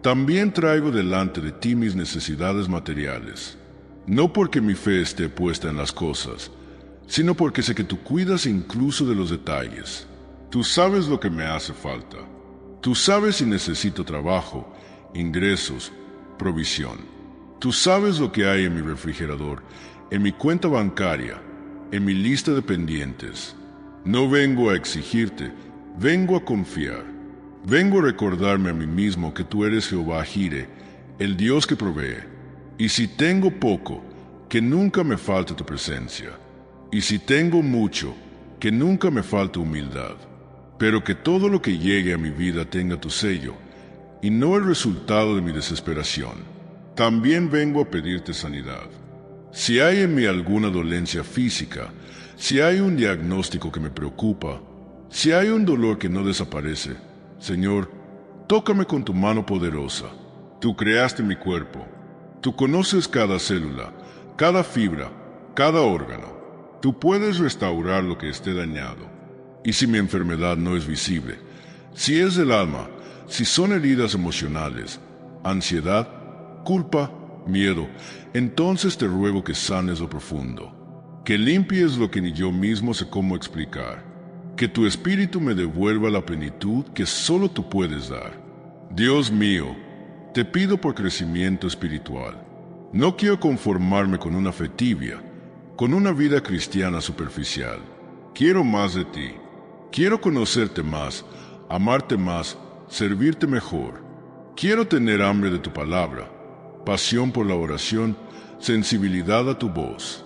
también traigo delante de ti mis necesidades materiales. No porque mi fe esté puesta en las cosas, sino porque sé que tú cuidas incluso de los detalles. Tú sabes lo que me hace falta. Tú sabes si necesito trabajo, ingresos, provisión. Tú sabes lo que hay en mi refrigerador, en mi cuenta bancaria, en mi lista de pendientes. No vengo a exigirte, vengo a confiar. Vengo a recordarme a mí mismo que tú eres Jehová Jireh, el Dios que provee. Y si tengo poco, que nunca me falte tu presencia. Y si tengo mucho, que nunca me falte humildad. Pero que todo lo que llegue a mi vida tenga tu sello, y no el resultado de mi desesperación. También vengo a pedirte sanidad. Si hay en mí alguna dolencia física, si hay un diagnóstico que me preocupa, si hay un dolor que no desaparece, Señor, tócame con tu mano poderosa. Tú creaste mi cuerpo. Tú conoces cada célula, cada fibra, cada órgano. Tú puedes restaurar lo que esté dañado. Y si mi enfermedad no es visible, si es del alma, si son heridas emocionales, ansiedad, culpa, miedo, entonces te ruego que sanes lo profundo, que limpies lo que ni yo mismo sé cómo explicar, que tu espíritu me devuelva la plenitud que solo tú puedes dar. Dios mío, te pido por crecimiento espiritual. No quiero conformarme con una fe tibia, con una vida cristiana superficial. Quiero más de ti. Quiero conocerte más, amarte más, servirte mejor. Quiero tener hambre de tu palabra, pasión por la oración, sensibilidad a tu voz.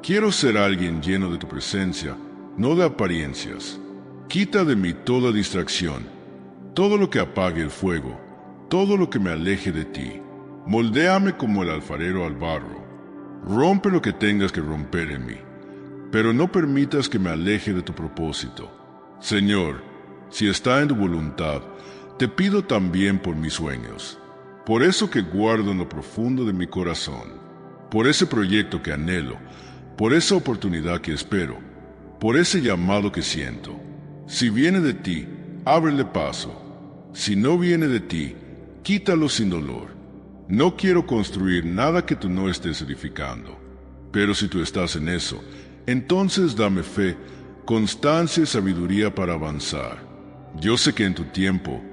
Quiero ser alguien lleno de tu presencia, no de apariencias. Quita de mí toda distracción, todo lo que apague el fuego, todo lo que me aleje de ti. Moldéame como el alfarero al barro. Rompe lo que tengas que romper en mí, pero no permitas que me aleje de tu propósito. Señor, Si está en tu voluntad, te pido también por mis sueños, por eso que guardo en lo profundo de mi corazón, por ese proyecto que anhelo, por esa oportunidad que espero, por ese llamado que siento. Si viene de ti, ábrele paso. Si no viene de ti, quítalo sin dolor. No quiero construir nada que tú no estés edificando. Pero si tú estás en eso, entonces dame fe, constancia y sabiduría para avanzar. Yo sé que en tu tiempo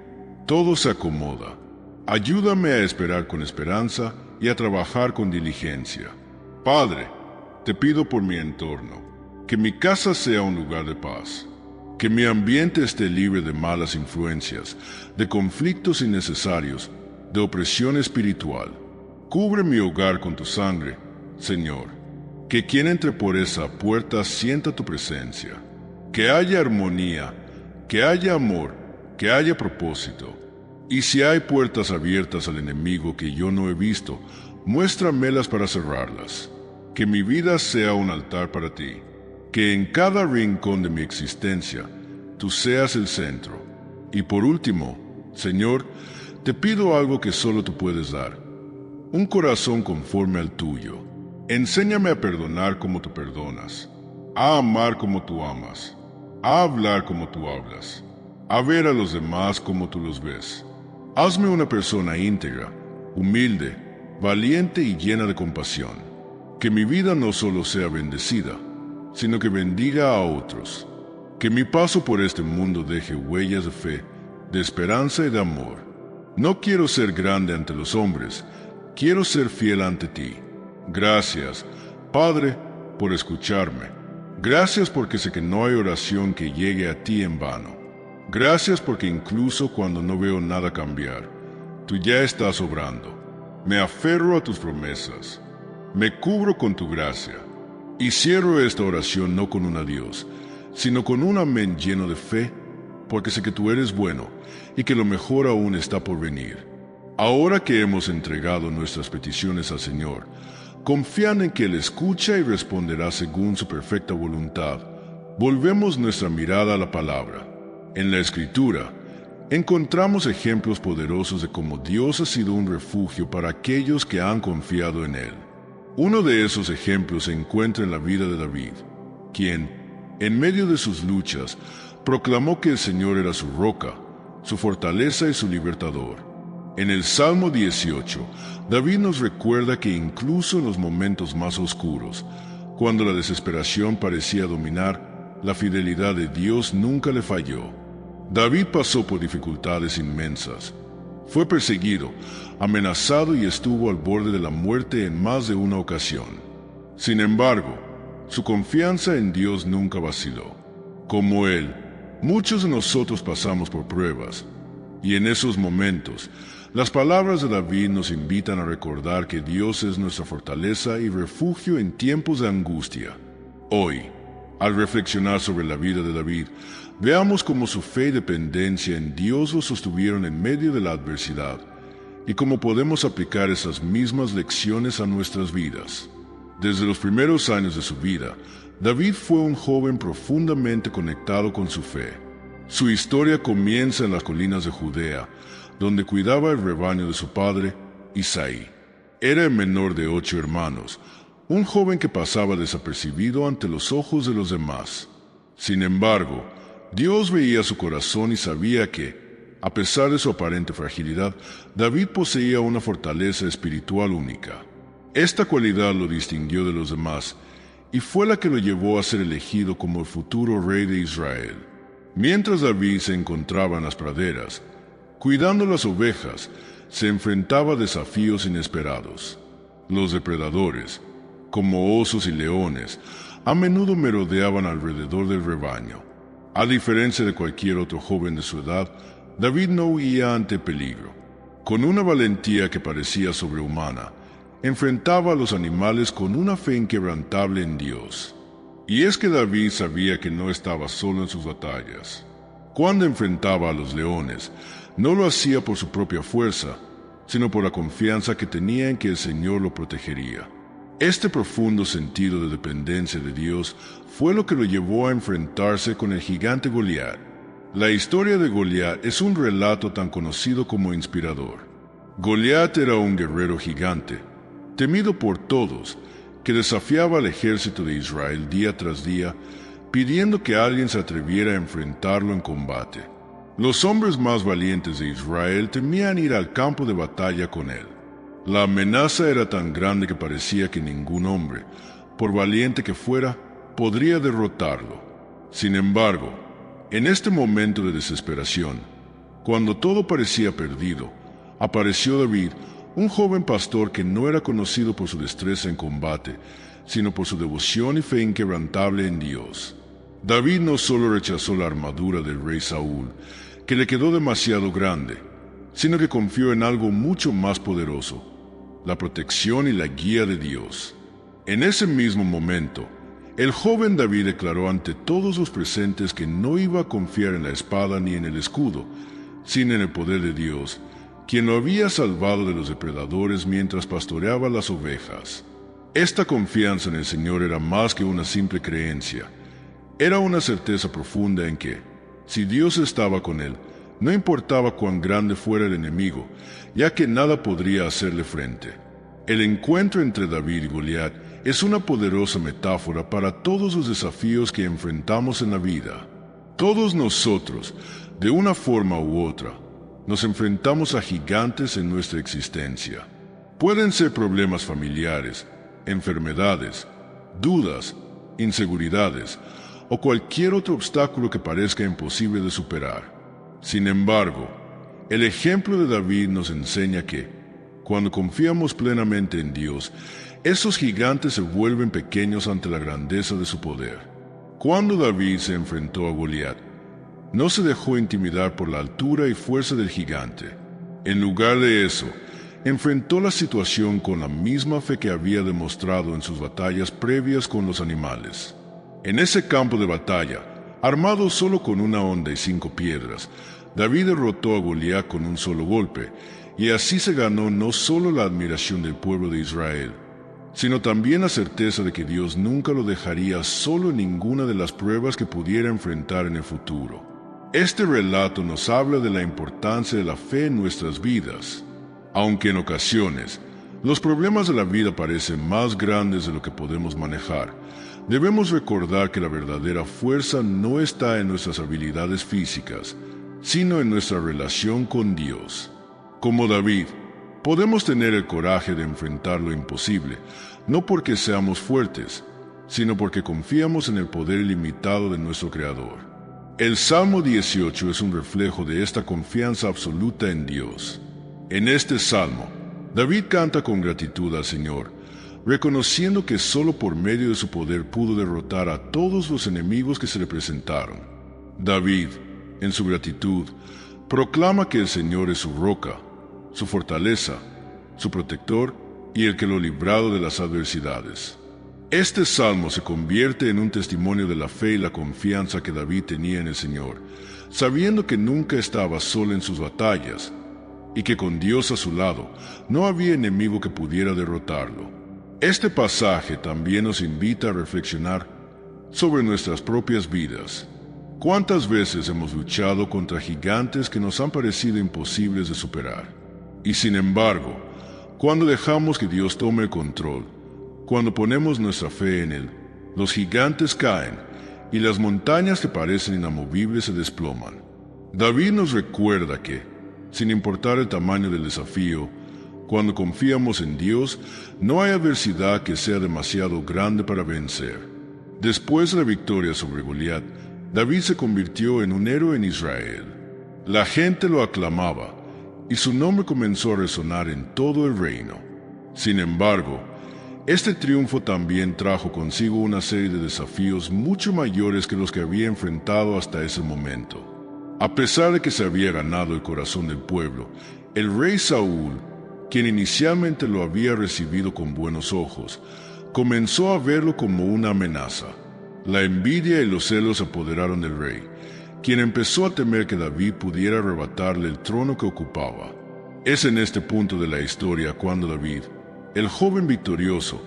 todo se acomoda. Ayúdame a esperar con esperanza y a trabajar con diligencia. Padre, te pido por mi entorno, que mi casa sea un lugar de paz, que mi ambiente esté libre de malas influencias, de conflictos innecesarios, de opresión espiritual. Cubre mi hogar con tu sangre, Señor, que quien entre por esa puerta sienta tu presencia, que haya armonía, que haya amor, que haya propósito. Y si hay puertas abiertas al enemigo que yo no he visto, muéstramelas para cerrarlas. Que mi vida sea un altar para ti, que en cada rincón de mi existencia tú seas el centro. Y por último, Señor, te pido algo que solo tú puedes dar: un corazón conforme al tuyo. Enséñame a perdonar como tú perdonas, a amar como tú amas, a hablar como tú hablas, a ver a los demás como tú los ves. Hazme una persona íntegra, humilde, valiente y llena de compasión. Que mi vida no solo sea bendecida, sino que bendiga a otros. Que mi paso por este mundo deje huellas de fe, de esperanza y de amor. No quiero ser grande ante los hombres, quiero ser fiel ante ti. Gracias, Padre, por escucharme. Gracias porque sé que no hay oración que llegue a ti en vano. Gracias porque incluso cuando no veo nada cambiar, tú ya estás obrando. Me aferro a tus promesas. Me cubro con tu gracia. Y cierro esta oración no con un adiós, sino con un amén lleno de fe, porque sé que tú eres bueno y que lo mejor aún está por venir. Ahora que hemos entregado nuestras peticiones al Señor, confiando en que Él escucha y responderá según su perfecta voluntad, volvemos nuestra mirada a la palabra. En la Escritura, encontramos ejemplos poderosos de cómo Dios ha sido un refugio para aquellos que han confiado en Él. Uno de esos ejemplos se encuentra en la vida de David, quien, en medio de sus luchas, proclamó que el Señor era su roca, su fortaleza y su libertador. En el Salmo 18, David nos recuerda que incluso en los momentos más oscuros, cuando la desesperación parecía dominar, la fidelidad de Dios nunca le falló. David pasó por dificultades inmensas. Fue perseguido, amenazado y estuvo al borde de la muerte en más de una ocasión. Sin embargo, su confianza en Dios nunca vaciló. Como él, muchos de nosotros pasamos por pruebas, y en esos momentos, las palabras de David nos invitan a recordar que Dios es nuestra fortaleza y refugio en tiempos de angustia. Hoy, al reflexionar sobre la vida de David, veamos cómo su fe y dependencia en Dios lo sostuvieron en medio de la adversidad, y cómo podemos aplicar esas mismas lecciones a nuestras vidas. Desde los primeros años de su vida, David fue un joven profundamente conectado con su fe. Su historia comienza en las colinas de Judea, donde cuidaba el rebaño de su padre, Isaí. Era el menor de 8 hermanos, un joven que pasaba desapercibido ante los ojos de los demás. Sin embargo, Dios veía su corazón y sabía que, a pesar de su aparente fragilidad, David poseía una fortaleza espiritual única. Esta cualidad lo distinguió de los demás y fue la que lo llevó a ser elegido como el futuro rey de Israel. Mientras David se encontraba en las praderas, cuidando las ovejas, se enfrentaba a desafíos inesperados. Los depredadores, como osos y leones, a menudo merodeaban alrededor del rebaño. A diferencia de cualquier otro joven de su edad, David no huía ante peligro. Con una valentía que parecía sobrehumana, enfrentaba a los animales con una fe inquebrantable en Dios. Y es que David sabía que no estaba solo en sus batallas. Cuando enfrentaba a los leones, no lo hacía por su propia fuerza, sino por la confianza que tenía en que el Señor lo protegería. Este profundo sentido de dependencia de Dios fue lo que lo llevó a enfrentarse con el gigante Goliat. La historia de Goliat es un relato tan conocido como inspirador. Goliat era un guerrero gigante, temido por todos, que desafiaba al ejército de Israel día tras día, pidiendo que alguien se atreviera a enfrentarlo en combate. Los hombres más valientes de Israel temían ir al campo de batalla con él. La amenaza era tan grande que parecía que ningún hombre, por valiente que fuera, podría derrotarlo. Sin embargo, en este momento de desesperación, cuando todo parecía perdido, apareció David, un joven pastor que no era conocido por su destreza en combate, sino por su devoción y fe inquebrantable en Dios. David no solo rechazó la armadura del rey Saúl, que le quedó demasiado grande, sino que confió en algo mucho más poderoso, la protección y la guía de Dios. En ese mismo momento, el joven David declaró ante todos los presentes que no iba a confiar en la espada ni en el escudo, sino en el poder de Dios, quien lo había salvado de los depredadores mientras pastoreaba las ovejas. Esta confianza en el Señor era más que una simple creencia. Era una certeza profunda en que, si Dios estaba con él, no importaba cuán grande fuera el enemigo, ya que nada podría hacerle frente. El encuentro entre David y Goliat es una poderosa metáfora para todos los desafíos que enfrentamos en la vida. Todos nosotros, de una forma u otra, nos enfrentamos a gigantes en nuestra existencia. Pueden ser problemas familiares, enfermedades, dudas, inseguridades o cualquier otro obstáculo que parezca imposible de superar. Sin embargo, el ejemplo de David nos enseña que, cuando confiamos plenamente en Dios, esos gigantes se vuelven pequeños ante la grandeza de su poder. Cuando David se enfrentó a Goliat, no se dejó intimidar por la altura y fuerza del gigante. En lugar de eso, enfrentó la situación con la misma fe que había demostrado en sus batallas previas con los animales. En ese campo de batalla, armado solo con una honda y 5 piedras, David derrotó a Goliat con un solo golpe, y así se ganó no solo la admiración del pueblo de Israel, sino también la certeza de que Dios nunca lo dejaría solo en ninguna de las pruebas que pudiera enfrentar en el futuro. Este relato nos habla de la importancia de la fe en nuestras vidas. Aunque en ocasiones los problemas de la vida parecen más grandes de lo que podemos manejar, debemos recordar que la verdadera fuerza no está en nuestras habilidades físicas, sino en nuestra relación con Dios. Como David, podemos tener el coraje de enfrentar lo imposible, no porque seamos fuertes, sino porque confiamos en el poder ilimitado de nuestro Creador. El Salmo 18 es un reflejo de esta confianza absoluta en Dios. En este salmo, David canta con gratitud al Señor, reconociendo que solo por medio de su poder pudo derrotar a todos los enemigos que se le presentaron. David, en su gratitud, proclama que el Señor es su roca, su fortaleza, su protector y el que lo ha librado de las adversidades. Este salmo se convierte en un testimonio de la fe y la confianza que David tenía en el Señor, sabiendo que nunca estaba solo en sus batallas y que con Dios a su lado no había enemigo que pudiera derrotarlo. Este pasaje también nos invita a reflexionar sobre nuestras propias vidas. ¿Cuántas veces hemos luchado contra gigantes que nos han parecido imposibles de superar? Y sin embargo, cuando dejamos que Dios tome el control, cuando ponemos nuestra fe en Él, los gigantes caen y las montañas que parecen inamovibles se desploman. David nos recuerda que, sin importar el tamaño del desafío, cuando confiamos en Dios, no hay adversidad que sea demasiado grande para vencer. Después de la victoria sobre Goliat, David se convirtió en un héroe en Israel. La gente lo aclamaba, y su nombre comenzó a resonar en todo el reino. Sin embargo, este triunfo también trajo consigo una serie de desafíos mucho mayores que los que había enfrentado hasta ese momento. A pesar de que se había ganado el corazón del pueblo, el rey Saúl, quien inicialmente lo había recibido con buenos ojos, comenzó a verlo como una amenaza. La envidia y los celos se apoderaron del rey, quien empezó a temer que David pudiera arrebatarle el trono que ocupaba. Es en este punto de la historia cuando David, el joven victorioso,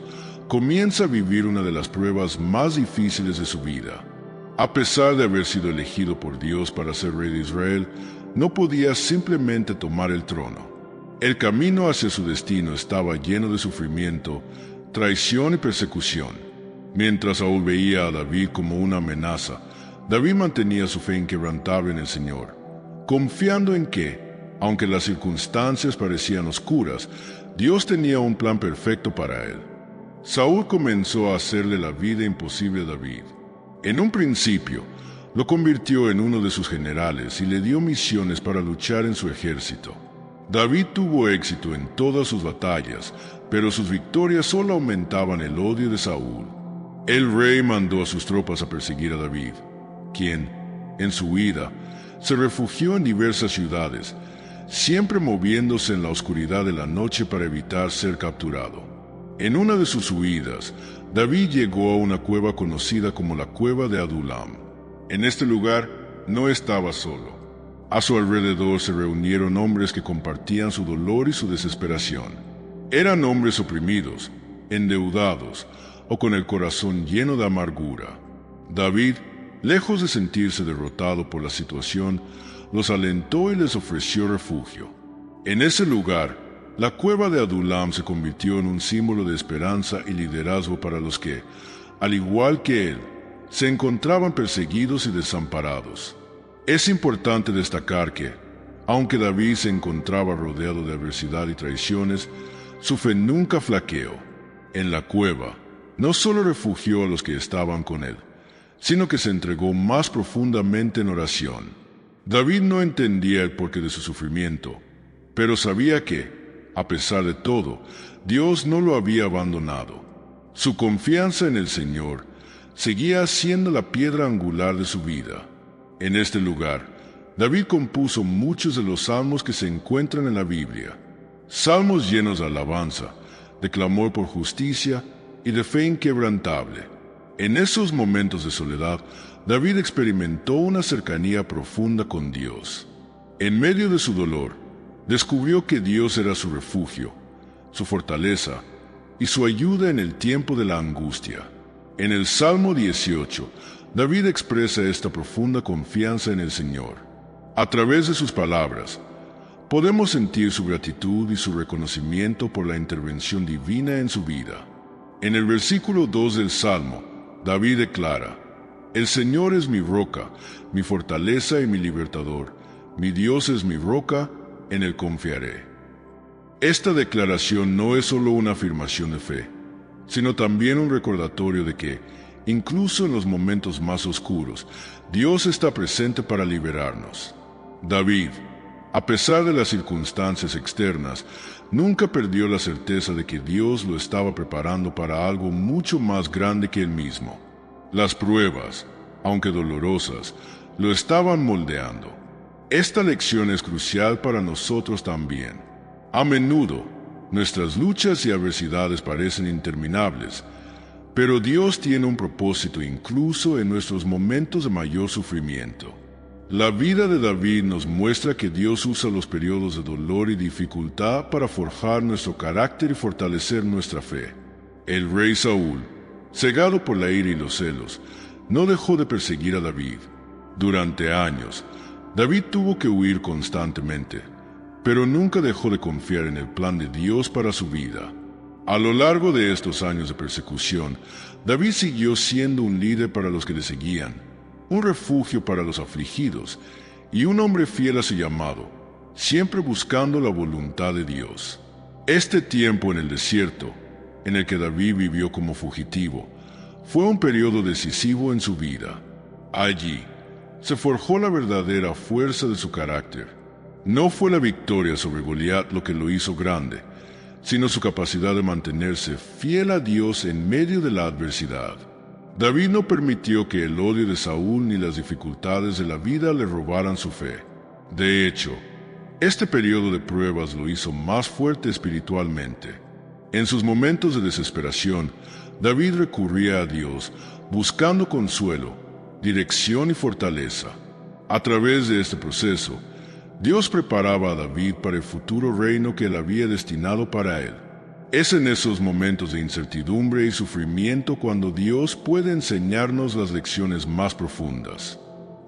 comienza a vivir una de las pruebas más difíciles de su vida. A pesar de haber sido elegido por Dios para ser rey de Israel, no podía simplemente tomar el trono. El camino hacia su destino estaba lleno de sufrimiento, traición y persecución. Mientras Saúl veía a David como una amenaza, David mantenía su fe inquebrantable en el Señor, confiando en que, aunque las circunstancias parecían oscuras, Dios tenía un plan perfecto para él. Saúl comenzó a hacerle la vida imposible a David. En un principio, lo convirtió en uno de sus generales y le dio misiones para luchar en su ejército. David tuvo éxito en todas sus batallas, pero sus victorias solo aumentaban el odio de Saúl. El rey mandó a sus tropas a perseguir a David, quien, en su huida, se refugió en diversas ciudades, siempre moviéndose en la oscuridad de la noche para evitar ser capturado. En una de sus huidas, David llegó a una cueva conocida como la Cueva de Adulam. En este lugar no estaba solo. A su alrededor se reunieron hombres que compartían su dolor y su desesperación. Eran hombres oprimidos, endeudados o con el corazón lleno de amargura. David, lejos de sentirse derrotado por la situación, los alentó y les ofreció refugio. En ese lugar, la Cueva de Adulam se convirtió en un símbolo de esperanza y liderazgo para los que, al igual que él, se encontraban perseguidos y desamparados. Es importante destacar que, aunque David se encontraba rodeado de adversidad y traiciones, su fe nunca flaqueó. En la cueva, no solo refugió a los que estaban con él, sino que se entregó más profundamente en oración. David no entendía el porqué de su sufrimiento, pero sabía que, a pesar de todo, Dios no lo había abandonado. Su confianza en el Señor seguía siendo la piedra angular de su vida. En este lugar, David compuso muchos de los salmos que se encuentran en la Biblia, salmos llenos de alabanza, de clamor por justicia y de fe inquebrantable. En esos momentos de soledad, David experimentó una cercanía profunda con Dios. En medio de su dolor, descubrió que Dios era su refugio, su fortaleza y su ayuda en el tiempo de la angustia. En el Salmo 18, David expresa esta profunda confianza en el Señor. A través de sus palabras, podemos sentir su gratitud y su reconocimiento por la intervención divina en su vida. En el versículo 2 del Salmo, David declara: «El Señor es mi roca, mi fortaleza y mi libertador. Mi Dios es mi roca, en él confiaré». Esta declaración no es solo una afirmación de fe, sino también un recordatorio de que, incluso en los momentos más oscuros, Dios está presente para liberarnos. David, a pesar de las circunstancias externas, nunca perdió la certeza de que Dios lo estaba preparando para algo mucho más grande que él mismo. Las pruebas, aunque dolorosas, lo estaban moldeando. Esta lección es crucial para nosotros también. A menudo, nuestras luchas y adversidades parecen interminables, pero Dios tiene un propósito incluso en nuestros momentos de mayor sufrimiento. La vida de David nos muestra que Dios usa los periodos de dolor y dificultad para forjar nuestro carácter y fortalecer nuestra fe. El rey Saúl, cegado por la ira y los celos, no dejó de perseguir a David. Durante años, David tuvo que huir constantemente, pero nunca dejó de confiar en el plan de Dios para su vida. A lo largo de estos años de persecución, David siguió siendo un líder para los que le seguían, un refugio para los afligidos y un hombre fiel a su llamado, siempre buscando la voluntad de Dios. Este tiempo en el desierto, en el que David vivió como fugitivo, fue un periodo decisivo en su vida. Allí, se forjó la verdadera fuerza de su carácter. No fue la victoria sobre Goliat lo que lo hizo grande, sino su capacidad de mantenerse fiel a Dios en medio de la adversidad. David no permitió que el odio de Saúl ni las dificultades de la vida le robaran su fe. De hecho, este periodo de pruebas lo hizo más fuerte espiritualmente. En sus momentos de desesperación, David recurría a Dios, buscando consuelo, dirección y fortaleza. A través de este proceso, Dios preparaba a David para el futuro reino que él había destinado para él. Es en esos momentos de incertidumbre y sufrimiento cuando Dios puede enseñarnos las lecciones más profundas.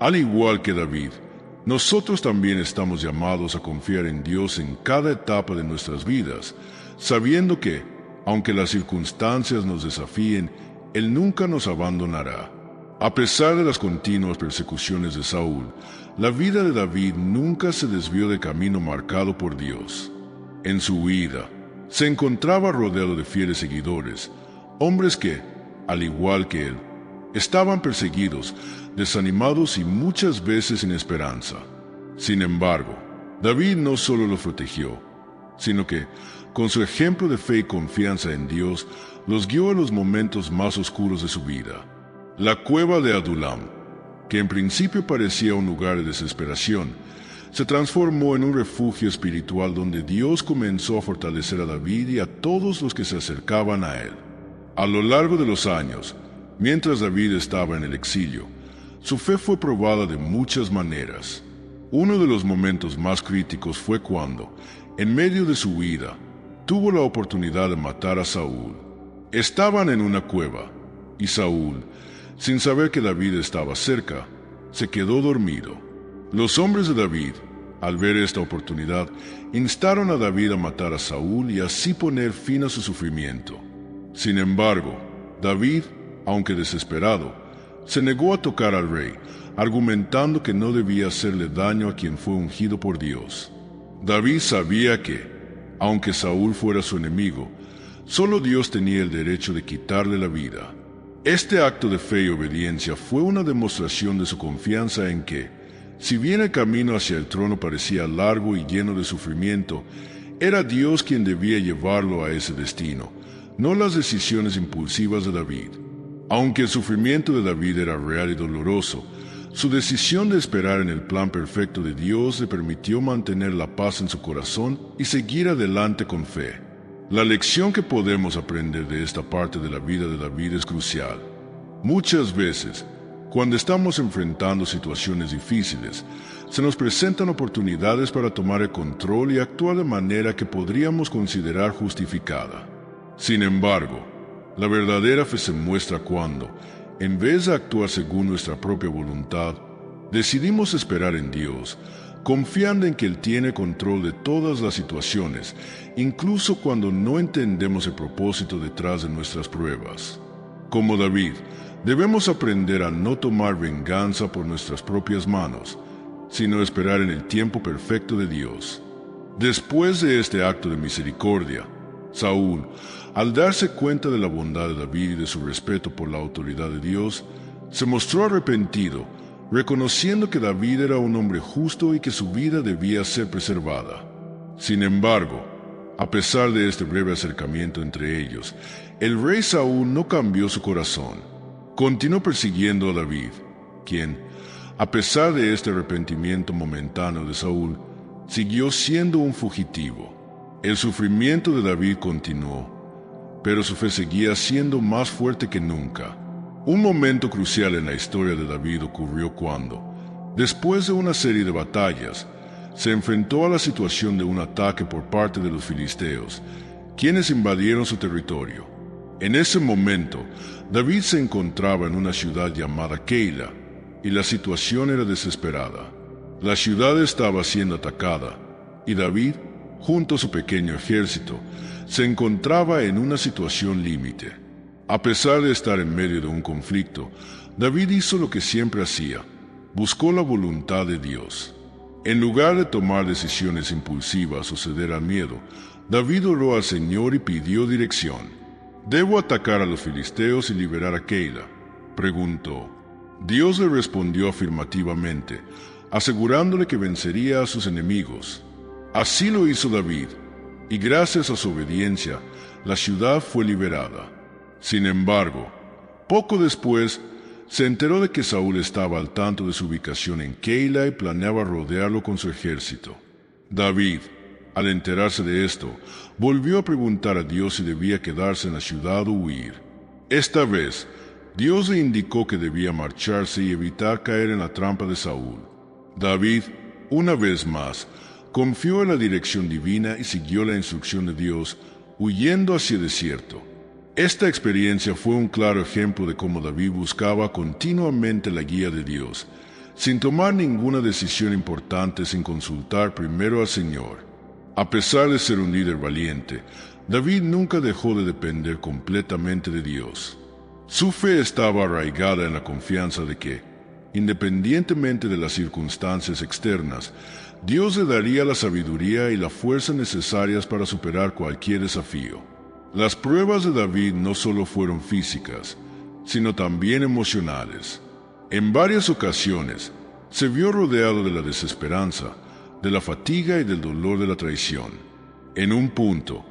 Al igual que David, nosotros también estamos llamados a confiar en Dios en cada etapa de nuestras vidas, sabiendo que, aunque las circunstancias nos desafíen, Él nunca nos abandonará. A pesar de las continuas persecuciones de Saúl, la vida de David nunca se desvió del camino marcado por Dios. En su huida, se encontraba rodeado de fieles seguidores, hombres que, al igual que él, estaban perseguidos, desanimados y muchas veces sin esperanza. Sin embargo, David no solo los protegió, sino que, con su ejemplo de fe y confianza en Dios, los guió a los momentos más oscuros de su vida. La cueva de Adulam, que en principio parecía un lugar de desesperación, se transformó en un refugio espiritual donde Dios comenzó a fortalecer a David y a todos los que se acercaban a él. A lo largo de los años, mientras David estaba en el exilio, su fe fue probada de muchas maneras. Uno de los momentos más críticos fue cuando, en medio de su huida, tuvo la oportunidad de matar a Saúl. Estaban en una cueva, y Saúl, sin saber que David estaba cerca, se quedó dormido. Los hombres de David, al ver esta oportunidad, instaron a David a matar a Saúl y así poner fin a su sufrimiento. Sin embargo, David, aunque desesperado, se negó a tocar al rey, argumentando que no debía hacerle daño a quien fue ungido por Dios. David sabía que, aunque Saúl fuera su enemigo, solo Dios tenía el derecho de quitarle la vida. Este acto de fe y obediencia fue una demostración de su confianza en que, si bien el camino hacia el trono parecía largo y lleno de sufrimiento, era Dios quien debía llevarlo a ese destino, no las decisiones impulsivas de David. Aunque el sufrimiento de David era real y doloroso, su decisión de esperar en el plan perfecto de Dios le permitió mantener la paz en su corazón y seguir adelante con fe. La lección que podemos aprender de esta parte de la vida de David es crucial. Muchas veces, cuando estamos enfrentando situaciones difíciles, se nos presentan oportunidades para tomar el control y actuar de manera que podríamos considerar justificada. Sin embargo, la verdadera fe se muestra cuando, en vez de actuar según nuestra propia voluntad, decidimos esperar en Dios, confiando en que Él tiene control de todas las situaciones, incluso cuando no entendemos el propósito detrás de nuestras pruebas. Como David, debemos aprender a no tomar venganza por nuestras propias manos, sino esperar en el tiempo perfecto de Dios. Después de este acto de misericordia, Saúl, al darse cuenta de la bondad de David y de su respeto por la autoridad de Dios, se mostró arrepentido, reconociendo que David era un hombre justo y que su vida debía ser preservada. Sin embargo, a pesar de este breve acercamiento entre ellos, el rey Saúl no cambió su corazón. Continuó persiguiendo a David, quien, a pesar de este arrepentimiento momentáneo de Saúl, siguió siendo un fugitivo. El sufrimiento de David continuó, pero su fe seguía siendo más fuerte que nunca. Un momento crucial en la historia de David ocurrió cuando, después de una serie de batallas, se enfrentó a la situación de un ataque por parte de los filisteos, quienes invadieron su territorio. En ese momento, David se encontraba en una ciudad llamada Keila, y la situación era desesperada. La ciudad estaba siendo atacada, y David, junto a su pequeño ejército, se encontraba en una situación límite. A pesar de estar en medio de un conflicto, David hizo lo que siempre hacía: buscó la voluntad de Dios. En lugar de tomar decisiones impulsivas o ceder al miedo, David oró al Señor y pidió dirección. ¿Debo atacar a los filisteos y liberar a Keila?, preguntó. Dios le respondió afirmativamente, asegurándole que vencería a sus enemigos. Así lo hizo David, y gracias a su obediencia, la ciudad fue liberada. Sin embargo, poco después, se enteró de que Saúl estaba al tanto de su ubicación en Keila y planeaba rodearlo con su ejército. David, al enterarse de esto, volvió a preguntar a Dios si debía quedarse en la ciudad o huir. Esta vez, Dios le indicó que debía marcharse y evitar caer en la trampa de Saúl. David, una vez más, confió en la dirección divina y siguió la instrucción de Dios, huyendo hacia el desierto. Esta experiencia fue un claro ejemplo de cómo David buscaba continuamente la guía de Dios, sin tomar ninguna decisión importante sin consultar primero al Señor. A pesar de ser un líder valiente, David nunca dejó de depender completamente de Dios. Su fe estaba arraigada en la confianza de que, independientemente de las circunstancias externas, Dios le daría la sabiduría y la fuerza necesarias para superar cualquier desafío. Las pruebas de David no solo fueron físicas, sino también emocionales. En varias ocasiones, se vio rodeado de la desesperanza, de la fatiga y del dolor de la traición. En un punto,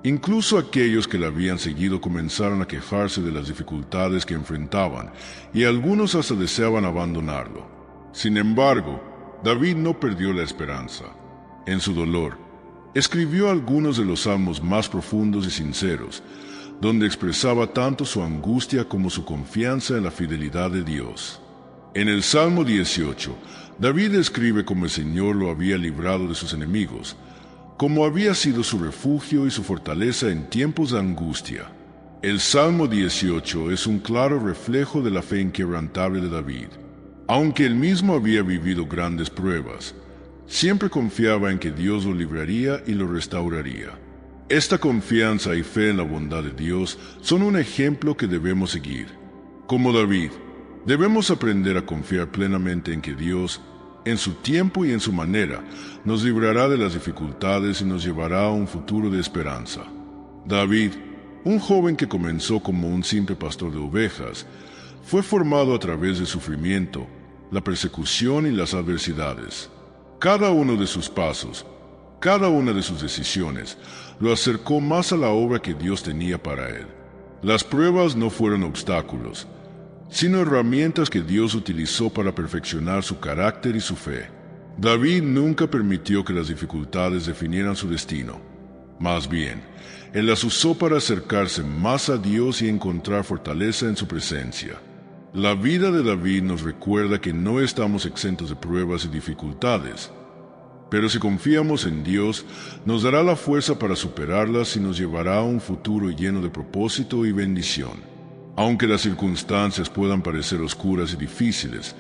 incluso aquellos que le habían seguido comenzaron a quejarse de las dificultades que enfrentaban, y algunos hasta deseaban abandonarlo. Sin embargo, David no perdió la esperanza. En su dolor, escribió algunos de los salmos más profundos y sinceros, donde expresaba tanto su angustia como su confianza en la fidelidad de Dios. En el Salmo 18, David escribe cómo el Señor lo había librado de sus enemigos, como había sido su refugio y su fortaleza en tiempos de angustia. El Salmo 18 es un claro reflejo de la fe inquebrantable de David. Aunque él mismo había vivido grandes pruebas, siempre confiaba en que Dios lo libraría y lo restauraría. Esta confianza y fe en la bondad de Dios son un ejemplo que debemos seguir. Como David, debemos aprender a confiar plenamente en que Dios, en su tiempo y en su manera, nos librará de las dificultades y nos llevará a un futuro de esperanza. David, un joven que comenzó como un simple pastor de ovejas, fue formado a través del sufrimiento, la persecución y las adversidades. Cada uno de sus pasos, cada una de sus decisiones, lo acercó más a la obra que Dios tenía para él. Las pruebas no fueron obstáculos, sino herramientas que Dios utilizó para perfeccionar su carácter y su fe. David nunca permitió que las dificultades definieran su destino. Más bien, él las usó para acercarse más a Dios y encontrar fortaleza en su presencia. La vida de David nos recuerda que no estamos exentos de pruebas y dificultades, pero si confiamos en Dios, nos dará la fuerza para superarlas y nos llevará a un futuro lleno de propósito y bendición. Aunque las circunstancias puedan parecer oscuras y difíciles,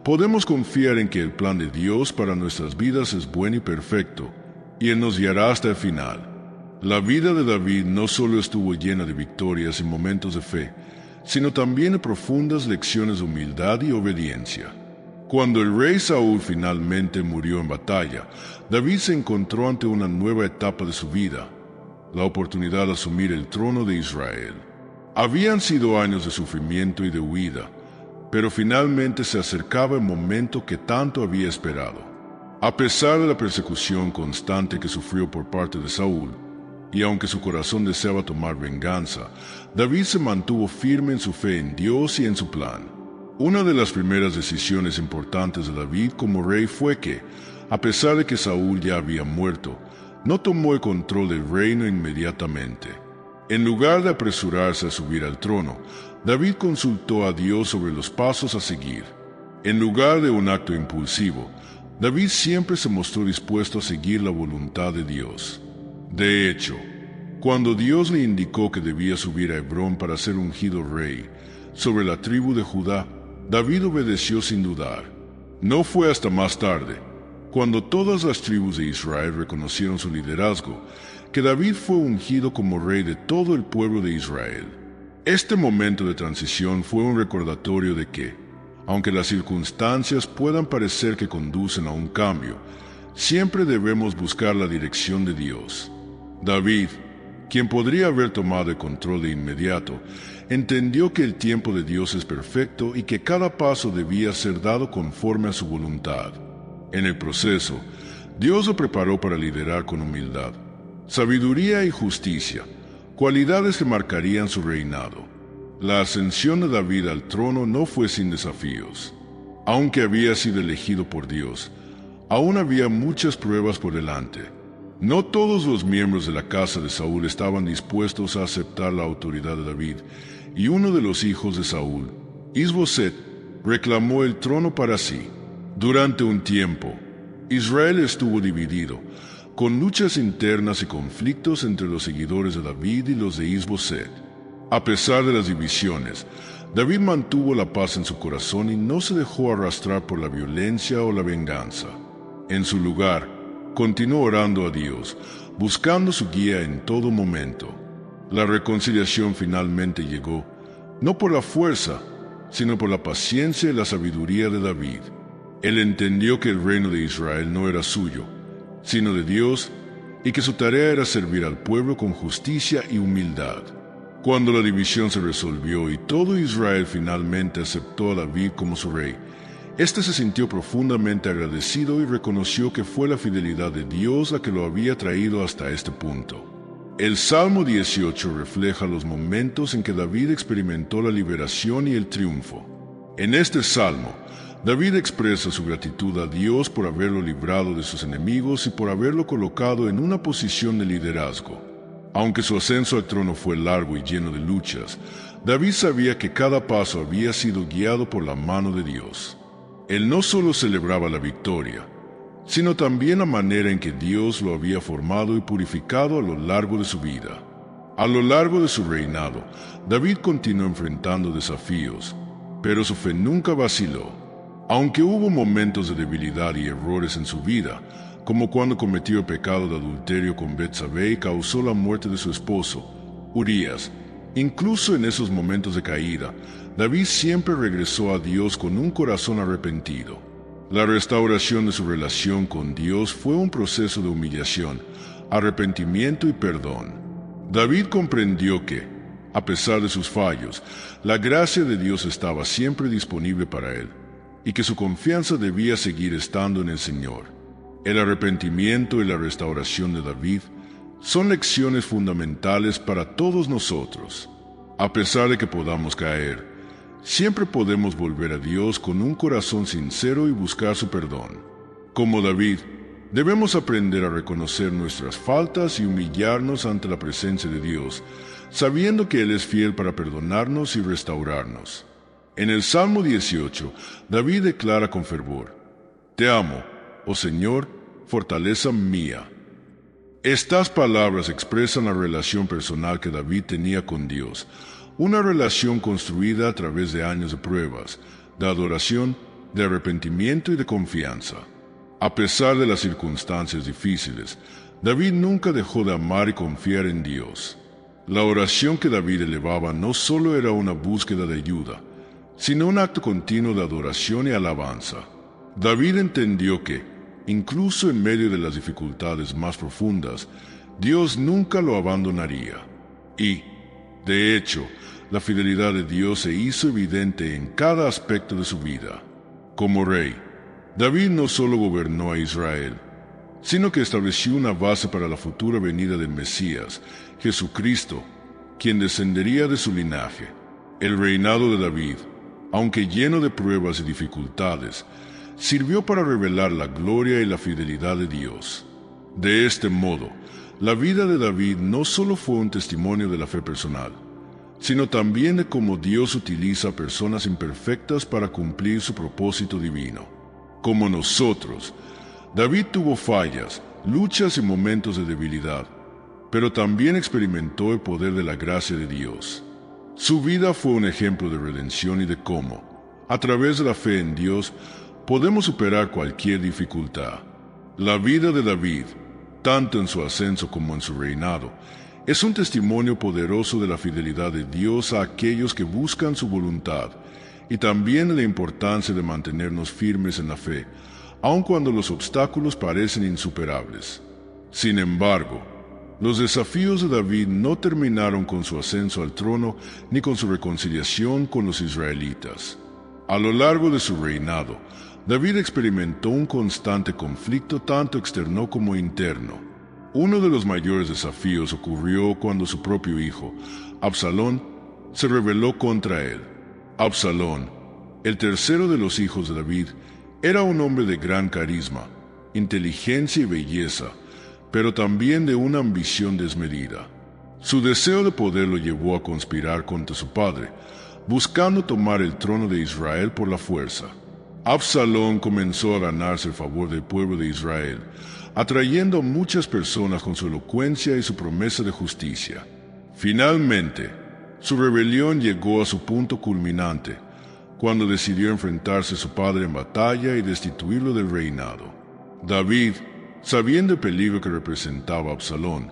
podemos confiar en que el plan de Dios para nuestras vidas es bueno y perfecto, y Él nos guiará hasta el final. La vida de David no solo estuvo llena de victorias y momentos de fe, sino también de profundas lecciones de humildad y obediencia. Cuando el rey Saúl finalmente murió en batalla, David se encontró ante una nueva etapa de su vida, la oportunidad de asumir el trono de Israel. Habían sido años de sufrimiento y de huida, pero finalmente se acercaba el momento que tanto había esperado. A pesar de la persecución constante que sufrió por parte de Saúl, y aunque su corazón deseaba tomar venganza, David se mantuvo firme en su fe en Dios y en su plan. Una de las primeras decisiones importantes de David como rey fue que, a pesar de que Saúl ya había muerto, no tomó el control del reino inmediatamente. En lugar de apresurarse a subir al trono, David consultó a Dios sobre los pasos a seguir. En lugar de un acto impulsivo, David siempre se mostró dispuesto a seguir la voluntad de Dios. De hecho, cuando Dios le indicó que debía subir a Hebrón para ser ungido rey sobre la tribu de Judá, David obedeció sin dudar. No fue hasta más tarde, cuando todas las tribus de Israel reconocieron su liderazgo, que David fue ungido como rey de todo el pueblo de Israel. Este momento de transición fue un recordatorio de que, aunque las circunstancias puedan parecer que conducen a un cambio, siempre debemos buscar la dirección de Dios. David, quien podría haber tomado el control de inmediato, entendió que el tiempo de Dios es perfecto y que cada paso debía ser dado conforme a su voluntad. En el proceso, Dios lo preparó para liderar con humildad, sabiduría y justicia, cualidades que marcarían su reinado. La ascensión de David al trono no fue sin desafíos. Aunque había sido elegido por Dios, aún había muchas pruebas por delante. No todos los miembros de la casa de Saúl estaban dispuestos a aceptar la autoridad de David, y uno de los hijos de Saúl, Is-Boset, reclamó el trono para sí. Durante un tiempo, Israel estuvo dividido, con luchas internas y conflictos entre los seguidores de David y los de Is-Boset. A pesar de las divisiones, David mantuvo la paz en su corazón y no se dejó arrastrar por la violencia o la venganza. En su lugar, continuó orando a Dios, buscando su guía en todo momento. La reconciliación finalmente llegó, no por la fuerza, sino por la paciencia y la sabiduría de David. Él entendió que el reino de Israel no era suyo, sino de Dios, y que su tarea era servir al pueblo con justicia y humildad. Cuando la división se resolvió y todo Israel finalmente aceptó a David como su rey, éste se sintió profundamente agradecido y reconoció que fue la fidelidad de Dios la que lo había traído hasta este punto. El Salmo 18 refleja los momentos en que David experimentó la liberación y el triunfo. En este salmo, David expresa su gratitud a Dios por haberlo librado de sus enemigos y por haberlo colocado en una posición de liderazgo. Aunque su ascenso al trono fue largo y lleno de luchas, David sabía que cada paso había sido guiado por la mano de Dios. Él no solo celebraba la victoria, sino también la manera en que Dios lo había formado y purificado a lo largo de su vida. A lo largo de su reinado, David continuó enfrentando desafíos, pero su fe nunca vaciló. Aunque hubo momentos de debilidad y errores en su vida, como cuando cometió el pecado de adulterio con Betsabé y causó la muerte de su esposo, Urías, incluso en esos momentos de caída, David siempre regresó a Dios con un corazón arrepentido. La restauración de su relación con Dios fue un proceso de humillación, arrepentimiento y perdón. David comprendió que, a pesar de sus fallos, la gracia de Dios estaba siempre disponible para él, y que su confianza debía seguir estando en el Señor. El arrepentimiento y la restauración de David son lecciones fundamentales para todos nosotros. A pesar de que podamos caer, siempre podemos volver a Dios con un corazón sincero y buscar su perdón. Como David, debemos aprender a reconocer nuestras faltas y humillarnos ante la presencia de Dios, sabiendo que Él es fiel para perdonarnos y restaurarnos. En el Salmo 18, David declara con fervor: «Te amo, oh Señor, fortaleza mía». Estas palabras expresan la relación personal que David tenía con Dios, una relación construida a través de años de pruebas, de adoración, de arrepentimiento y de confianza. A pesar de las circunstancias difíciles, David nunca dejó de amar y confiar en Dios. La oración que David elevaba no solo era una búsqueda de ayuda, sino un acto continuo de adoración y alabanza. David entendió que, incluso en medio de las dificultades más profundas, Dios nunca lo abandonaría. Y, de hecho, la fidelidad de Dios se hizo evidente en cada aspecto de su vida. Como rey, David no solo gobernó a Israel, sino que estableció una base para la futura venida del Mesías, Jesucristo, quien descendería de su linaje. El reinado de David, aunque lleno de pruebas y dificultades, sirvió para revelar la gloria y la fidelidad de Dios. De este modo, la vida de David no solo fue un testimonio de la fe personal, sino también de cómo Dios utiliza a personas imperfectas para cumplir su propósito divino. Como nosotros, David tuvo fallas, luchas y momentos de debilidad, pero también experimentó el poder de la gracia de Dios. Su vida fue un ejemplo de redención y de cómo, a través de la fe en Dios, podemos superar cualquier dificultad. La vida de David, tanto en su ascenso como en su reinado, es un testimonio poderoso de la fidelidad de Dios a aquellos que buscan su voluntad, y también de la importancia de mantenernos firmes en la fe, aun cuando los obstáculos parecen insuperables. Sin embargo, los desafíos de David no terminaron con su ascenso al trono ni con su reconciliación con los israelitas. A lo largo de su reinado, David experimentó un constante conflicto tanto externo como interno. Uno de los mayores desafíos ocurrió cuando su propio hijo, Absalón, se rebeló contra él. Absalón, el tercero de los hijos de David, era un hombre de gran carisma, inteligencia y belleza, pero también de una ambición desmedida. Su deseo de poder lo llevó a conspirar contra su padre, buscando tomar el trono de Israel por la fuerza. Absalón comenzó a ganarse el favor del pueblo de Israel, atrayendo a muchas personas con su elocuencia y su promesa de justicia. Finalmente, su rebelión llegó a su punto culminante, cuando decidió enfrentarse a su padre en batalla y destituirlo del reinado. David, sabiendo el peligro que representaba Absalón,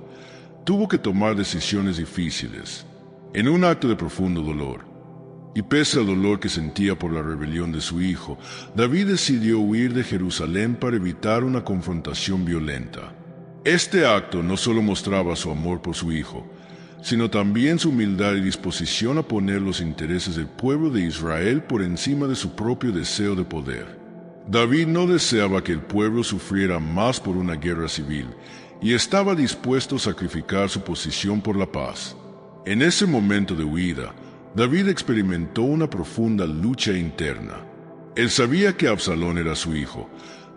tuvo que tomar decisiones difíciles. En un acto de profundo dolor, y pese al dolor que sentía por la rebelión de su hijo, David decidió huir de Jerusalén para evitar una confrontación violenta. Este acto no solo mostraba su amor por su hijo, sino también su humildad y disposición a poner los intereses del pueblo de Israel por encima de su propio deseo de poder. David no deseaba que el pueblo sufriera más por una guerra civil y estaba dispuesto a sacrificar su posición por la paz. En ese momento de huida, David experimentó una profunda lucha interna. Él sabía que Absalón era su hijo,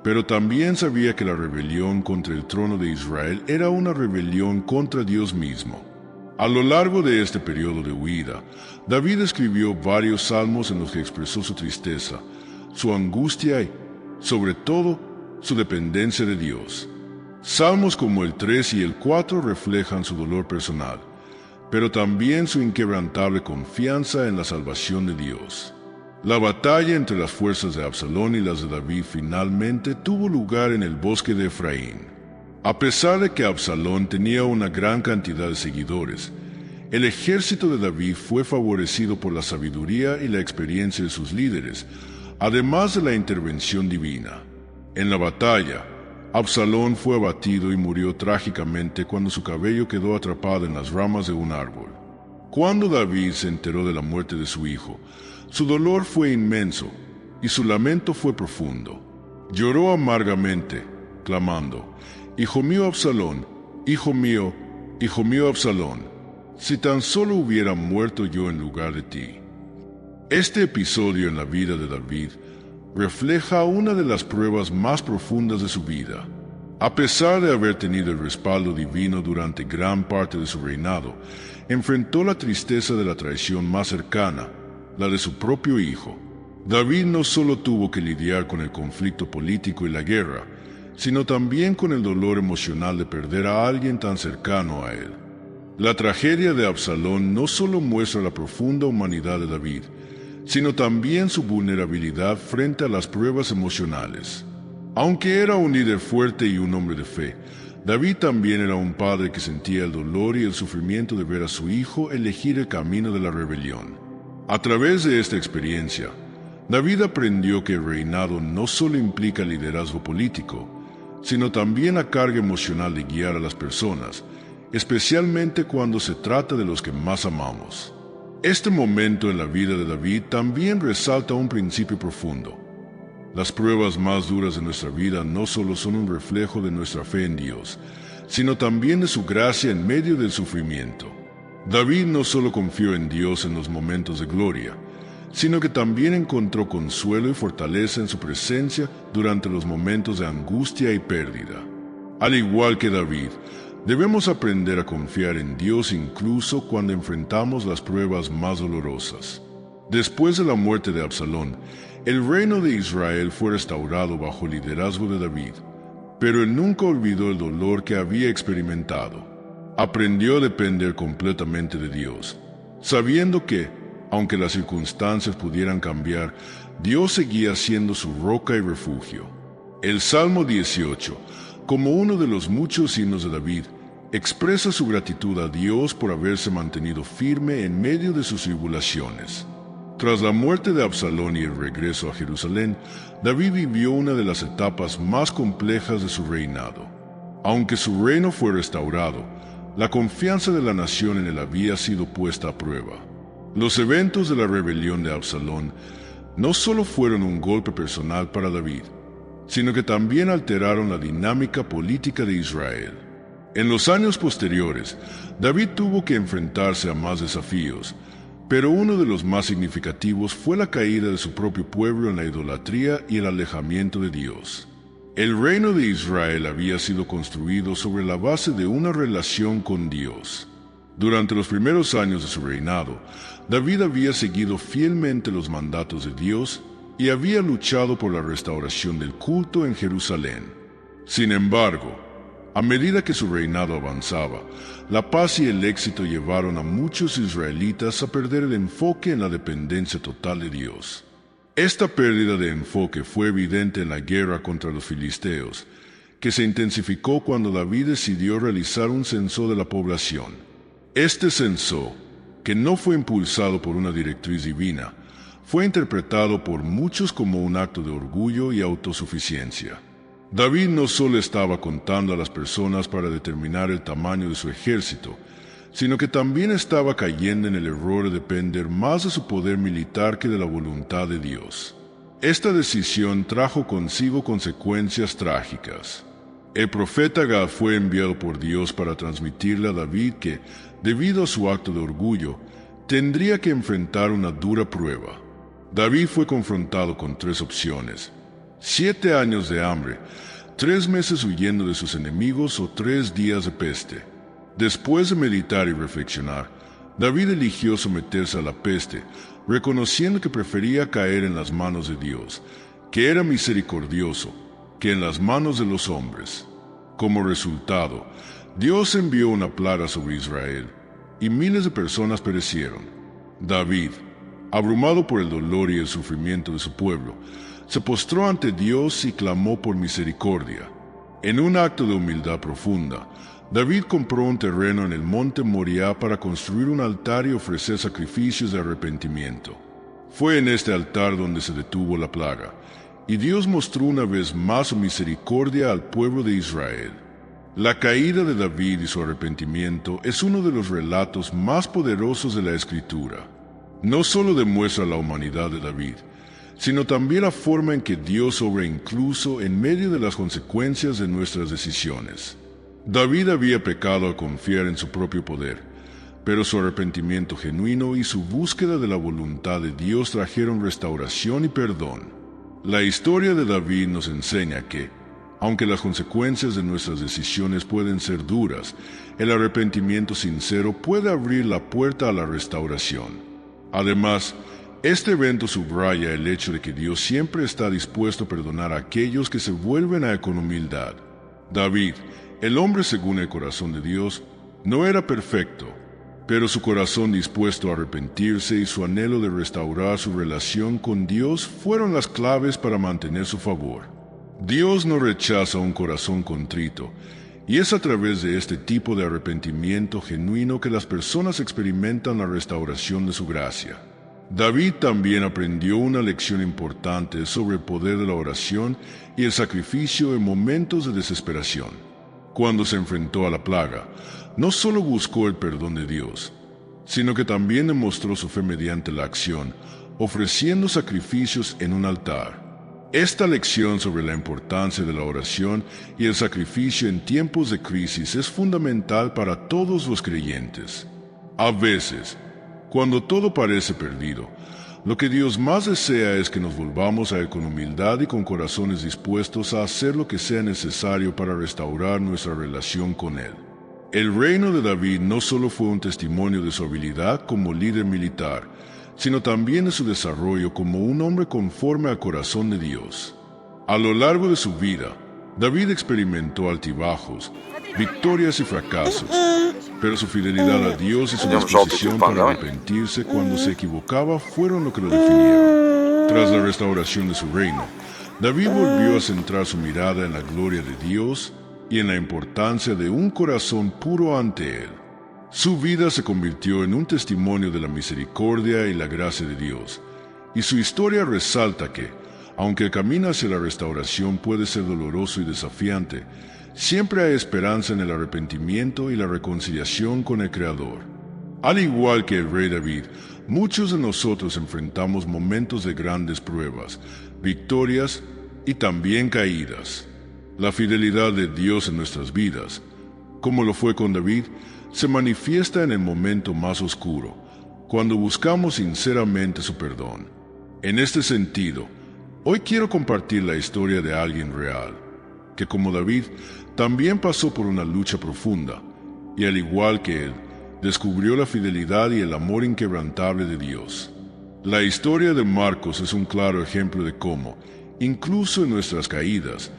pero también sabía que la rebelión contra el trono de Israel era una rebelión contra Dios mismo. A lo largo de este periodo de huida, David escribió varios salmos en los que expresó su tristeza, su angustia y, sobre todo, su dependencia de Dios. Salmos como el 3 y el 4 reflejan su dolor personal, pero también su inquebrantable confianza en la salvación de Dios. La batalla entre las fuerzas de Absalón y las de David finalmente tuvo lugar en el bosque de Efraín. A pesar de que Absalón tenía una gran cantidad de seguidores, el ejército de David fue favorecido por la sabiduría y la experiencia de sus líderes, además de la intervención divina. En la batalla, Absalón fue abatido y murió trágicamente cuando su cabello quedó atrapado en las ramas de un árbol. Cuando David se enteró de la muerte de su hijo, su dolor fue inmenso y su lamento fue profundo. Lloró amargamente, clamando: «Hijo mío Absalón, hijo mío Absalón, si tan solo hubiera muerto yo en lugar de ti». Este episodio en la vida de David refleja una de las pruebas más profundas de su vida. A pesar de haber tenido el respaldo divino durante gran parte de su reinado, enfrentó la tristeza de la traición más cercana, la de su propio hijo. David no solo tuvo que lidiar con el conflicto político y la guerra, sino también con el dolor emocional de perder a alguien tan cercano a él. La tragedia de Absalón no solo muestra la profunda humanidad de David, sino también su vulnerabilidad frente a las pruebas emocionales. Aunque era un líder fuerte y un hombre de fe, David también era un padre que sentía el dolor y el sufrimiento de ver a su hijo elegir el camino de la rebelión. A través de esta experiencia, David aprendió que el reinado no solo implica liderazgo político, sino también la carga emocional de guiar a las personas, especialmente cuando se trata de los que más amamos. Este momento en la vida de David también resalta un principio profundo. Las pruebas más duras de nuestra vida no solo son un reflejo de nuestra fe en Dios, sino también de su gracia en medio del sufrimiento. David no solo confió en Dios en los momentos de gloria, sino que también encontró consuelo y fortaleza en su presencia durante los momentos de angustia y pérdida. Al igual que David, debemos aprender a confiar en Dios incluso cuando enfrentamos las pruebas más dolorosas. Después de la muerte de Absalón, el reino de Israel fue restaurado bajo el liderazgo de David, pero él nunca olvidó el dolor que había experimentado. Aprendió a depender completamente de Dios, sabiendo que, aunque las circunstancias pudieran cambiar, Dios seguía siendo su roca y refugio. El Salmo 18, como uno de los muchos himnos de David, expresa su gratitud a Dios por haberse mantenido firme en medio de sus tribulaciones. Tras la muerte de Absalón y el regreso a Jerusalén, David vivió una de las etapas más complejas de su reinado. Aunque su reino fue restaurado, la confianza de la nación en él había sido puesta a prueba. Los eventos de la rebelión de Absalón no solo fueron un golpe personal para David, sino que también alteraron la dinámica política de Israel. En los años posteriores, David tuvo que enfrentarse a más desafíos, pero uno de los más significativos fue la caída de su propio pueblo en la idolatría y el alejamiento de Dios. El reino de Israel había sido construido sobre la base de una relación con Dios. Durante los primeros años de su reinado, David había seguido fielmente los mandatos de Dios y había luchado por la restauración del culto en Jerusalén. Sin embargo, a medida que su reinado avanzaba, la paz y el éxito llevaron a muchos israelitas a perder el enfoque en la dependencia total de Dios. Esta pérdida de enfoque fue evidente en la guerra contra los filisteos, que se intensificó cuando David decidió realizar un censo de la población. Este censo, que no fue impulsado por una directriz divina, fue interpretado por muchos como un acto de orgullo y autosuficiencia. David no solo estaba contando a las personas para determinar el tamaño de su ejército, sino que también estaba cayendo en el error de depender más de su poder militar que de la voluntad de Dios. Esta decisión trajo consigo consecuencias trágicas. El profeta Gad fue enviado por Dios para transmitirle a David que, debido a su acto de orgullo, tendría que enfrentar una dura prueba. David fue confrontado con 3 opciones: 7 años de hambre, 3 meses huyendo de sus enemigos o 3 días de peste. Después de meditar y reflexionar, David eligió someterse a la peste, reconociendo que prefería caer en las manos de Dios, que era misericordioso, que en las manos de los hombres. Como resultado, Dios envió una plaga sobre Israel, y miles de personas perecieron. David, abrumado por el dolor y el sufrimiento de su pueblo, se postró ante Dios y clamó por misericordia. En un acto de humildad profunda, David compró un terreno en el monte Moriah para construir un altar y ofrecer sacrificios de arrepentimiento. Fue en este altar donde se detuvo la plaga, y Dios mostró una vez más su misericordia al pueblo de Israel. La caída de David y su arrepentimiento es uno de los relatos más poderosos de la Escritura. No solo demuestra la humanidad de David, sino también la forma en que Dios obra incluso en medio de las consecuencias de nuestras decisiones. David había pecado al confiar en su propio poder, pero su arrepentimiento genuino y su búsqueda de la voluntad de Dios trajeron restauración y perdón. La historia de David nos enseña que, aunque las consecuencias de nuestras decisiones pueden ser duras, el arrepentimiento sincero puede abrir la puerta a la restauración. Además, este evento subraya el hecho de que Dios siempre está dispuesto a perdonar a aquellos que se vuelven a Él con humildad. David, el hombre según el corazón de Dios, no era perfecto, pero su corazón dispuesto a arrepentirse y su anhelo de restaurar su relación con Dios fueron las claves para mantener su favor. Dios no rechaza un corazón contrito, y es a través de este tipo de arrepentimiento genuino que las personas experimentan la restauración de su gracia. David también aprendió una lección importante sobre el poder de la oración y el sacrificio en momentos de desesperación. Cuando se enfrentó a la plaga, no solo buscó el perdón de Dios, sino que también demostró su fe mediante la acción, ofreciendo sacrificios en un altar. Esta lección sobre la importancia de la oración y el sacrificio en tiempos de crisis es fundamental para todos los creyentes. A veces, cuando todo parece perdido, lo que Dios más desea es que nos volvamos a Él con humildad y con corazones dispuestos a hacer lo que sea necesario para restaurar nuestra relación con Él. El reino de David no solo fue un testimonio de su habilidad como líder militar, sino también de su desarrollo como un hombre conforme al corazón de Dios. A lo largo de su vida, David experimentó altibajos, victorias y fracasos, pero su fidelidad a Dios y su disposición para arrepentirse cuando se equivocaba fueron lo que lo definieron. Tras la restauración de su reino, David volvió a centrar su mirada en la gloria de Dios y en la importancia de un corazón puro ante Él. Su vida se convirtió en un testimonio de la misericordia y la gracia de Dios, y su historia resalta que, aunque el camino hacia la restauración puede ser doloroso y desafiante, siempre hay esperanza en el arrepentimiento y la reconciliación con el Creador. Al igual que el rey David, muchos de nosotros enfrentamos momentos de grandes pruebas, victorias y también caídas. La fidelidad de Dios en nuestras vidas, como lo fue con David, se manifiesta en el momento más oscuro, cuando buscamos sinceramente su perdón. En este sentido, hoy quiero compartir la historia de alguien real, que como David, también pasó por una lucha profunda, y al igual que él, descubrió la fidelidad y el amor inquebrantable de Dios. La historia de Marcos es un claro ejemplo de cómo, incluso en nuestras caídas,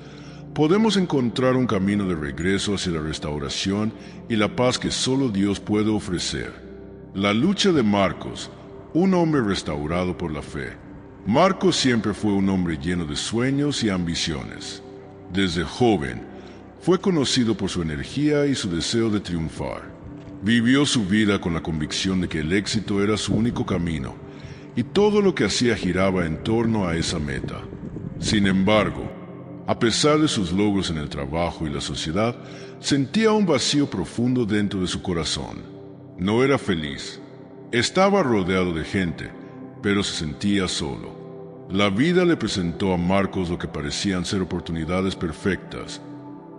podemos encontrar un camino de regreso hacia la restauración y la paz que solo Dios puede ofrecer. La lucha de Marcos, un hombre restaurado por la fe. Marcos siempre fue un hombre lleno de sueños y ambiciones. Desde joven, fue conocido por su energía y su deseo de triunfar. Vivió su vida con la convicción de que el éxito era su único camino, y todo lo que hacía giraba en torno a esa meta. Sin embargo, a pesar de sus logros en el trabajo y la sociedad, sentía un vacío profundo dentro de su corazón. No era feliz. Estaba rodeado de gente, pero se sentía solo. La vida le presentó a Marcos lo que parecían ser oportunidades perfectas: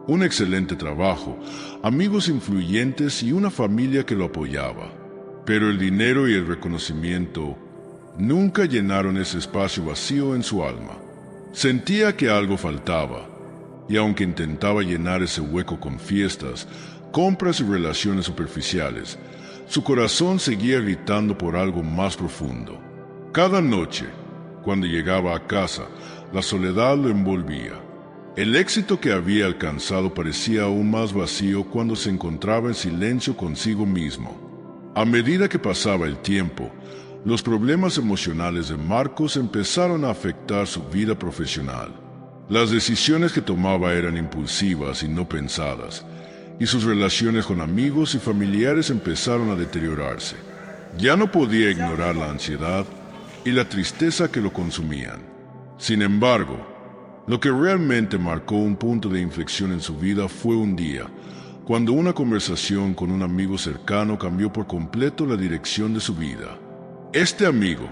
un excelente trabajo, amigos influyentes y una familia que lo apoyaba. Pero el dinero y el reconocimiento nunca llenaron ese espacio vacío en su alma. Sentía que algo faltaba, y aunque intentaba llenar ese hueco con fiestas, compras y relaciones superficiales, su corazón seguía gritando por algo más profundo. Cada noche, cuando llegaba a casa, la soledad lo envolvía. El éxito que había alcanzado parecía aún más vacío cuando se encontraba en silencio consigo mismo. A medida que pasaba el tiempo, los problemas emocionales de Marcos empezaron a afectar su vida profesional. Las decisiones que tomaba eran impulsivas y no pensadas, y sus relaciones con amigos y familiares empezaron a deteriorarse. Ya no podía ignorar la ansiedad y la tristeza que lo consumían. Sin embargo, lo que realmente marcó un punto de inflexión en su vida fue un día, cuando una conversación con un amigo cercano cambió por completo la dirección de su vida. Este amigo,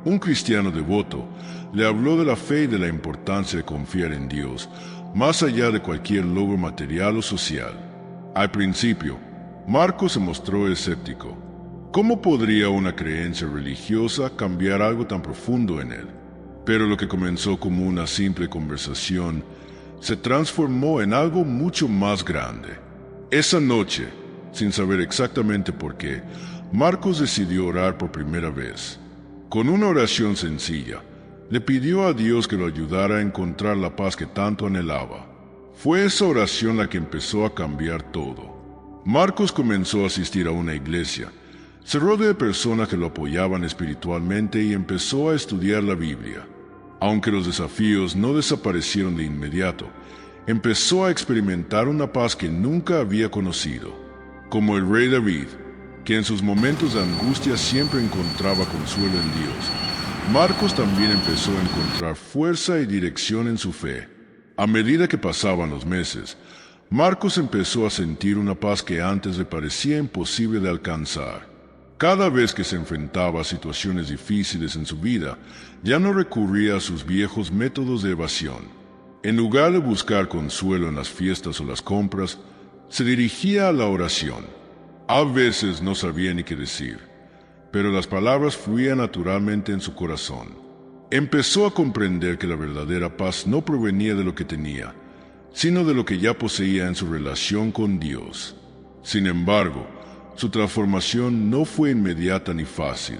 un cristiano devoto, le habló de la fe y de la importancia de confiar en Dios, más allá de cualquier logro material o social. Al principio, Marcos se mostró escéptico. ¿Cómo podría una creencia religiosa cambiar algo tan profundo en él? Pero lo que comenzó como una simple conversación se transformó en algo mucho más grande. Esa noche, sin saber exactamente por qué, Marcos decidió orar por primera vez. Con una oración sencilla, le pidió a Dios que lo ayudara a encontrar la paz que tanto anhelaba. Fue esa oración la que empezó a cambiar todo. Marcos comenzó a asistir a una iglesia, se rodeó de personas que lo apoyaban espiritualmente y empezó a estudiar la Biblia. Aunque los desafíos no desaparecieron de inmediato, empezó a experimentar una paz que nunca había conocido. Como el rey David, que en sus momentos de angustia siempre encontraba consuelo en Dios, Marcos también empezó a encontrar fuerza y dirección en su fe. A medida que pasaban los meses, Marcos empezó a sentir una paz que antes le parecía imposible de alcanzar. Cada vez que se enfrentaba a situaciones difíciles en su vida, ya no recurría a sus viejos métodos de evasión. En lugar de buscar consuelo en las fiestas o las compras, se dirigía a la oración. A veces no sabía ni qué decir, pero las palabras fluían naturalmente en su corazón. Empezó a comprender que la verdadera paz no provenía de lo que tenía, sino de lo que ya poseía en su relación con Dios. Sin embargo, su transformación no fue inmediata ni fácil.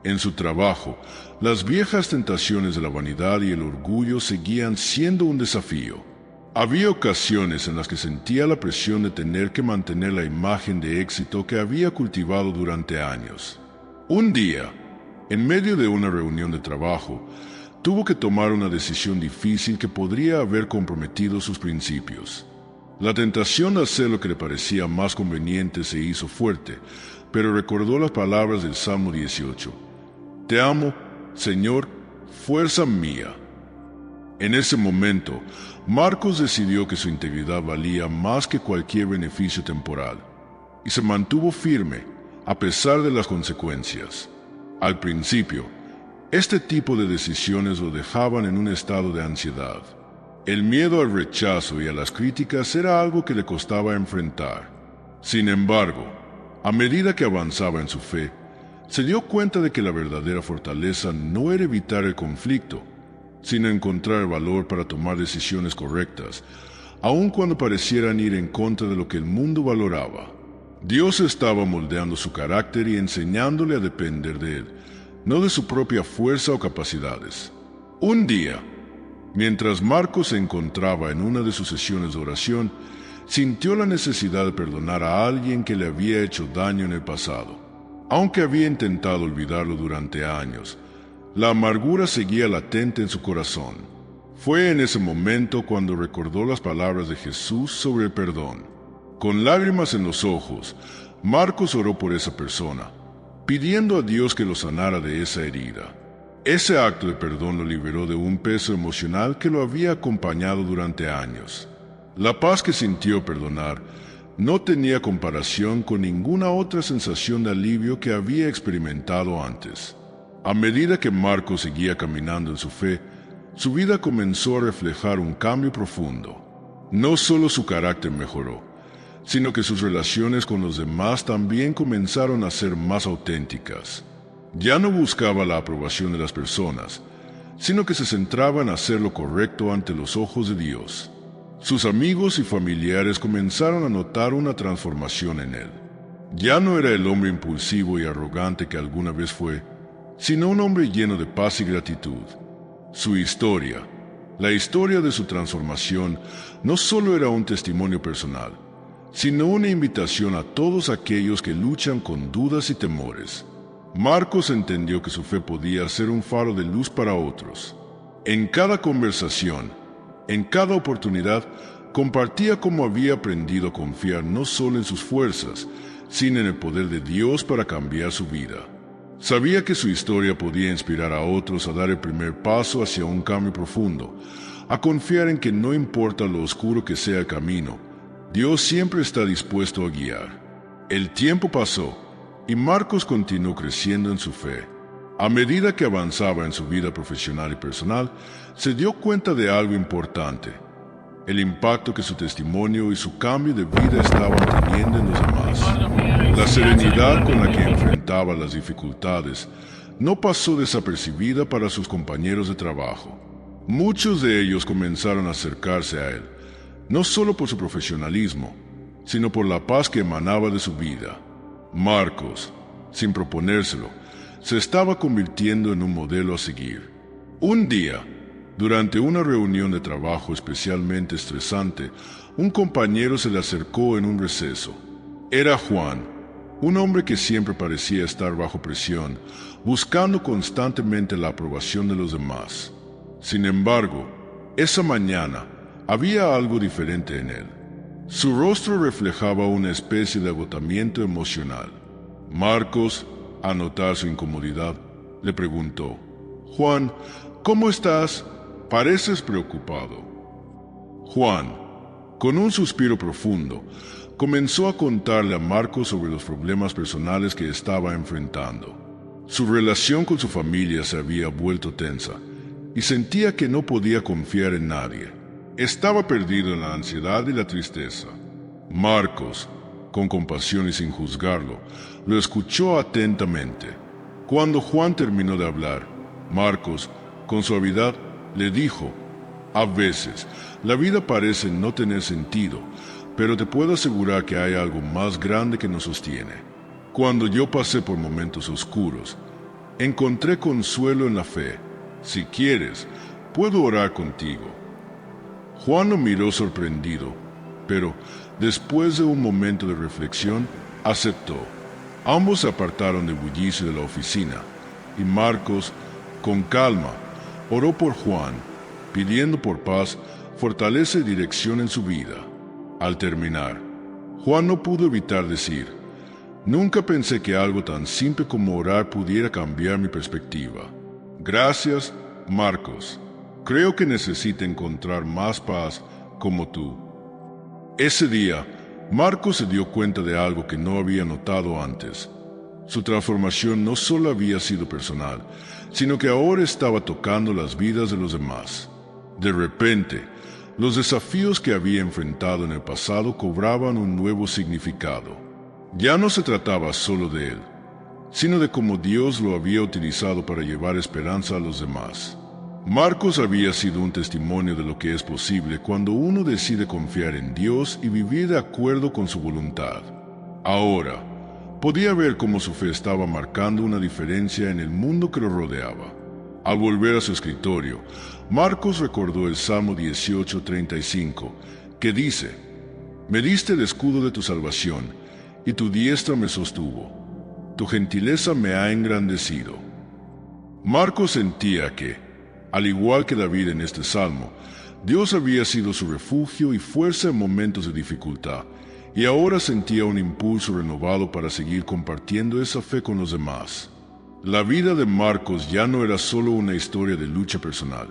En su trabajo, las viejas tentaciones de la vanidad y el orgullo seguían siendo un desafío. Había ocasiones en las que sentía la presión de tener que mantener la imagen de éxito que había cultivado durante años. Un día, en medio de una reunión de trabajo, tuvo que tomar una decisión difícil que podría haber comprometido sus principios. La tentación de hacer lo que le parecía más conveniente se hizo fuerte, pero recordó las palabras del Salmo 18. Te amo, Señor, fuerza mía. En ese momento, Marcos decidió que su integridad valía más que cualquier beneficio temporal, y se mantuvo firme a pesar de las consecuencias. Al principio, este tipo de decisiones lo dejaban en un estado de ansiedad. El miedo al rechazo y a las críticas era algo que le costaba enfrentar. Sin embargo, a medida que avanzaba en su fe, se dio cuenta de que la verdadera fortaleza no era evitar el conflicto, sino encontrar el valor para tomar decisiones correctas, aun cuando parecieran ir en contra de lo que el mundo valoraba. Dios estaba moldeando su carácter y enseñándole a depender de Él, no de su propia fuerza o capacidades. Un día, Mientras Marcos se encontraba en una de sus sesiones de oración, sintió la necesidad de perdonar a alguien que le había hecho daño en el pasado. Aunque había intentado olvidarlo durante años, la amargura seguía latente en su corazón. Fue en ese momento cuando recordó las palabras de Jesús sobre el perdón. Con lágrimas en los ojos, Marcos oró por esa persona, pidiendo a Dios que lo sanara de esa herida. Ese acto de perdón lo liberó de un peso emocional que lo había acompañado durante años. La paz que sintió al perdonar no tenía comparación con ninguna otra sensación de alivio que había experimentado antes. A medida que Marcos seguía caminando en su fe, su vida comenzó a reflejar un cambio profundo. No solo su carácter mejoró, sino que sus relaciones con los demás también comenzaron a ser más auténticas. Ya no buscaba la aprobación de las personas, sino que se centraba en hacer lo correcto ante los ojos de Dios. Sus amigos y familiares comenzaron a notar una transformación en él. Ya no era el hombre impulsivo y arrogante que alguna vez fue, sino un hombre lleno de paz y gratitud. Su historia, la historia de su transformación, no solo era un testimonio personal, sino una invitación a todos aquellos que luchan con dudas y temores. Marcos entendió que su fe podía ser un faro de luz para otros. En cada conversación, en cada oportunidad, compartía cómo había aprendido a confiar no solo en sus fuerzas, sino en el poder de Dios para cambiar su vida. Sabía que su historia podía inspirar a otros a dar el primer paso hacia un cambio profundo, a confiar en que no importa lo oscuro que sea el camino, Dios siempre está dispuesto a guiar. El tiempo pasó y Marcos continuó creciendo en su fe. A medida que avanzaba en su vida profesional y personal, se dio cuenta de algo importante: el impacto que su testimonio y su cambio de vida estaban teniendo en los demás. La serenidad con la que enfrentaba las dificultades no pasó desapercibida para sus compañeros de trabajo. Muchos de ellos comenzaron a acercarse a él, no solo por su profesionalismo, sino por la paz que emanaba de su vida. Marcos, sin proponérselo, se estaba convirtiendo en un modelo a seguir. Un día, durante una reunión de trabajo especialmente estresante, un compañero se le acercó en un receso. Era Juan, un hombre que siempre parecía estar bajo presión, buscando constantemente la aprobación de los demás. Sin embargo, esa mañana había algo diferente en él. Su rostro reflejaba una especie de agotamiento emocional. Marcos, al notar su incomodidad, le preguntó: «Juan, ¿cómo estás? Pareces preocupado». Juan, con un suspiro profundo, comenzó a contarle a Marcos sobre los problemas personales que estaba enfrentando. Su relación con su familia se había vuelto tensa y sentía que no podía confiar en nadie. Estaba perdido en la ansiedad y la tristeza. Marcos, con compasión y sin juzgarlo, lo escuchó atentamente. Cuando Juan terminó de hablar, Marcos, con suavidad, le dijo: «A veces, la vida parece no tener sentido, pero te puedo asegurar que hay algo más grande que nos sostiene. Cuando yo pasé por momentos oscuros, encontré consuelo en la fe. Si quieres, puedo orar contigo». Juan lo miró sorprendido, pero después de un momento de reflexión, aceptó. Ambos se apartaron del bullicio de la oficina, y Marcos, con calma, oró por Juan, pidiendo por paz, fortaleza y dirección en su vida. Al terminar, Juan no pudo evitar decir: «Nunca pensé que algo tan simple como orar pudiera cambiar mi perspectiva. Gracias, Marcos. Creo que necesito encontrar más paz como tú». Ese día, Marcos se dio cuenta de algo que no había notado antes. Su transformación no solo había sido personal, sino que ahora estaba tocando las vidas de los demás. De repente, los desafíos que había enfrentado en el pasado cobraban un nuevo significado. Ya no se trataba solo de él, sino de cómo Dios lo había utilizado para llevar esperanza a los demás. Marcos había sido un testimonio de lo que es posible cuando uno decide confiar en Dios y vivir de acuerdo con su voluntad. Ahora, podía ver cómo su fe estaba marcando una diferencia en el mundo que lo rodeaba. Al volver a su escritorio, Marcos recordó el Salmo 18:35, que dice: «Me diste el escudo de tu salvación, y tu diestra me sostuvo. Tu gentileza me ha engrandecido». Marcos sentía que, al igual que David en este salmo, Dios había sido su refugio y fuerza en momentos de dificultad, y ahora sentía un impulso renovado para seguir compartiendo esa fe con los demás. La vida de Marcos ya no era solo una historia de lucha personal,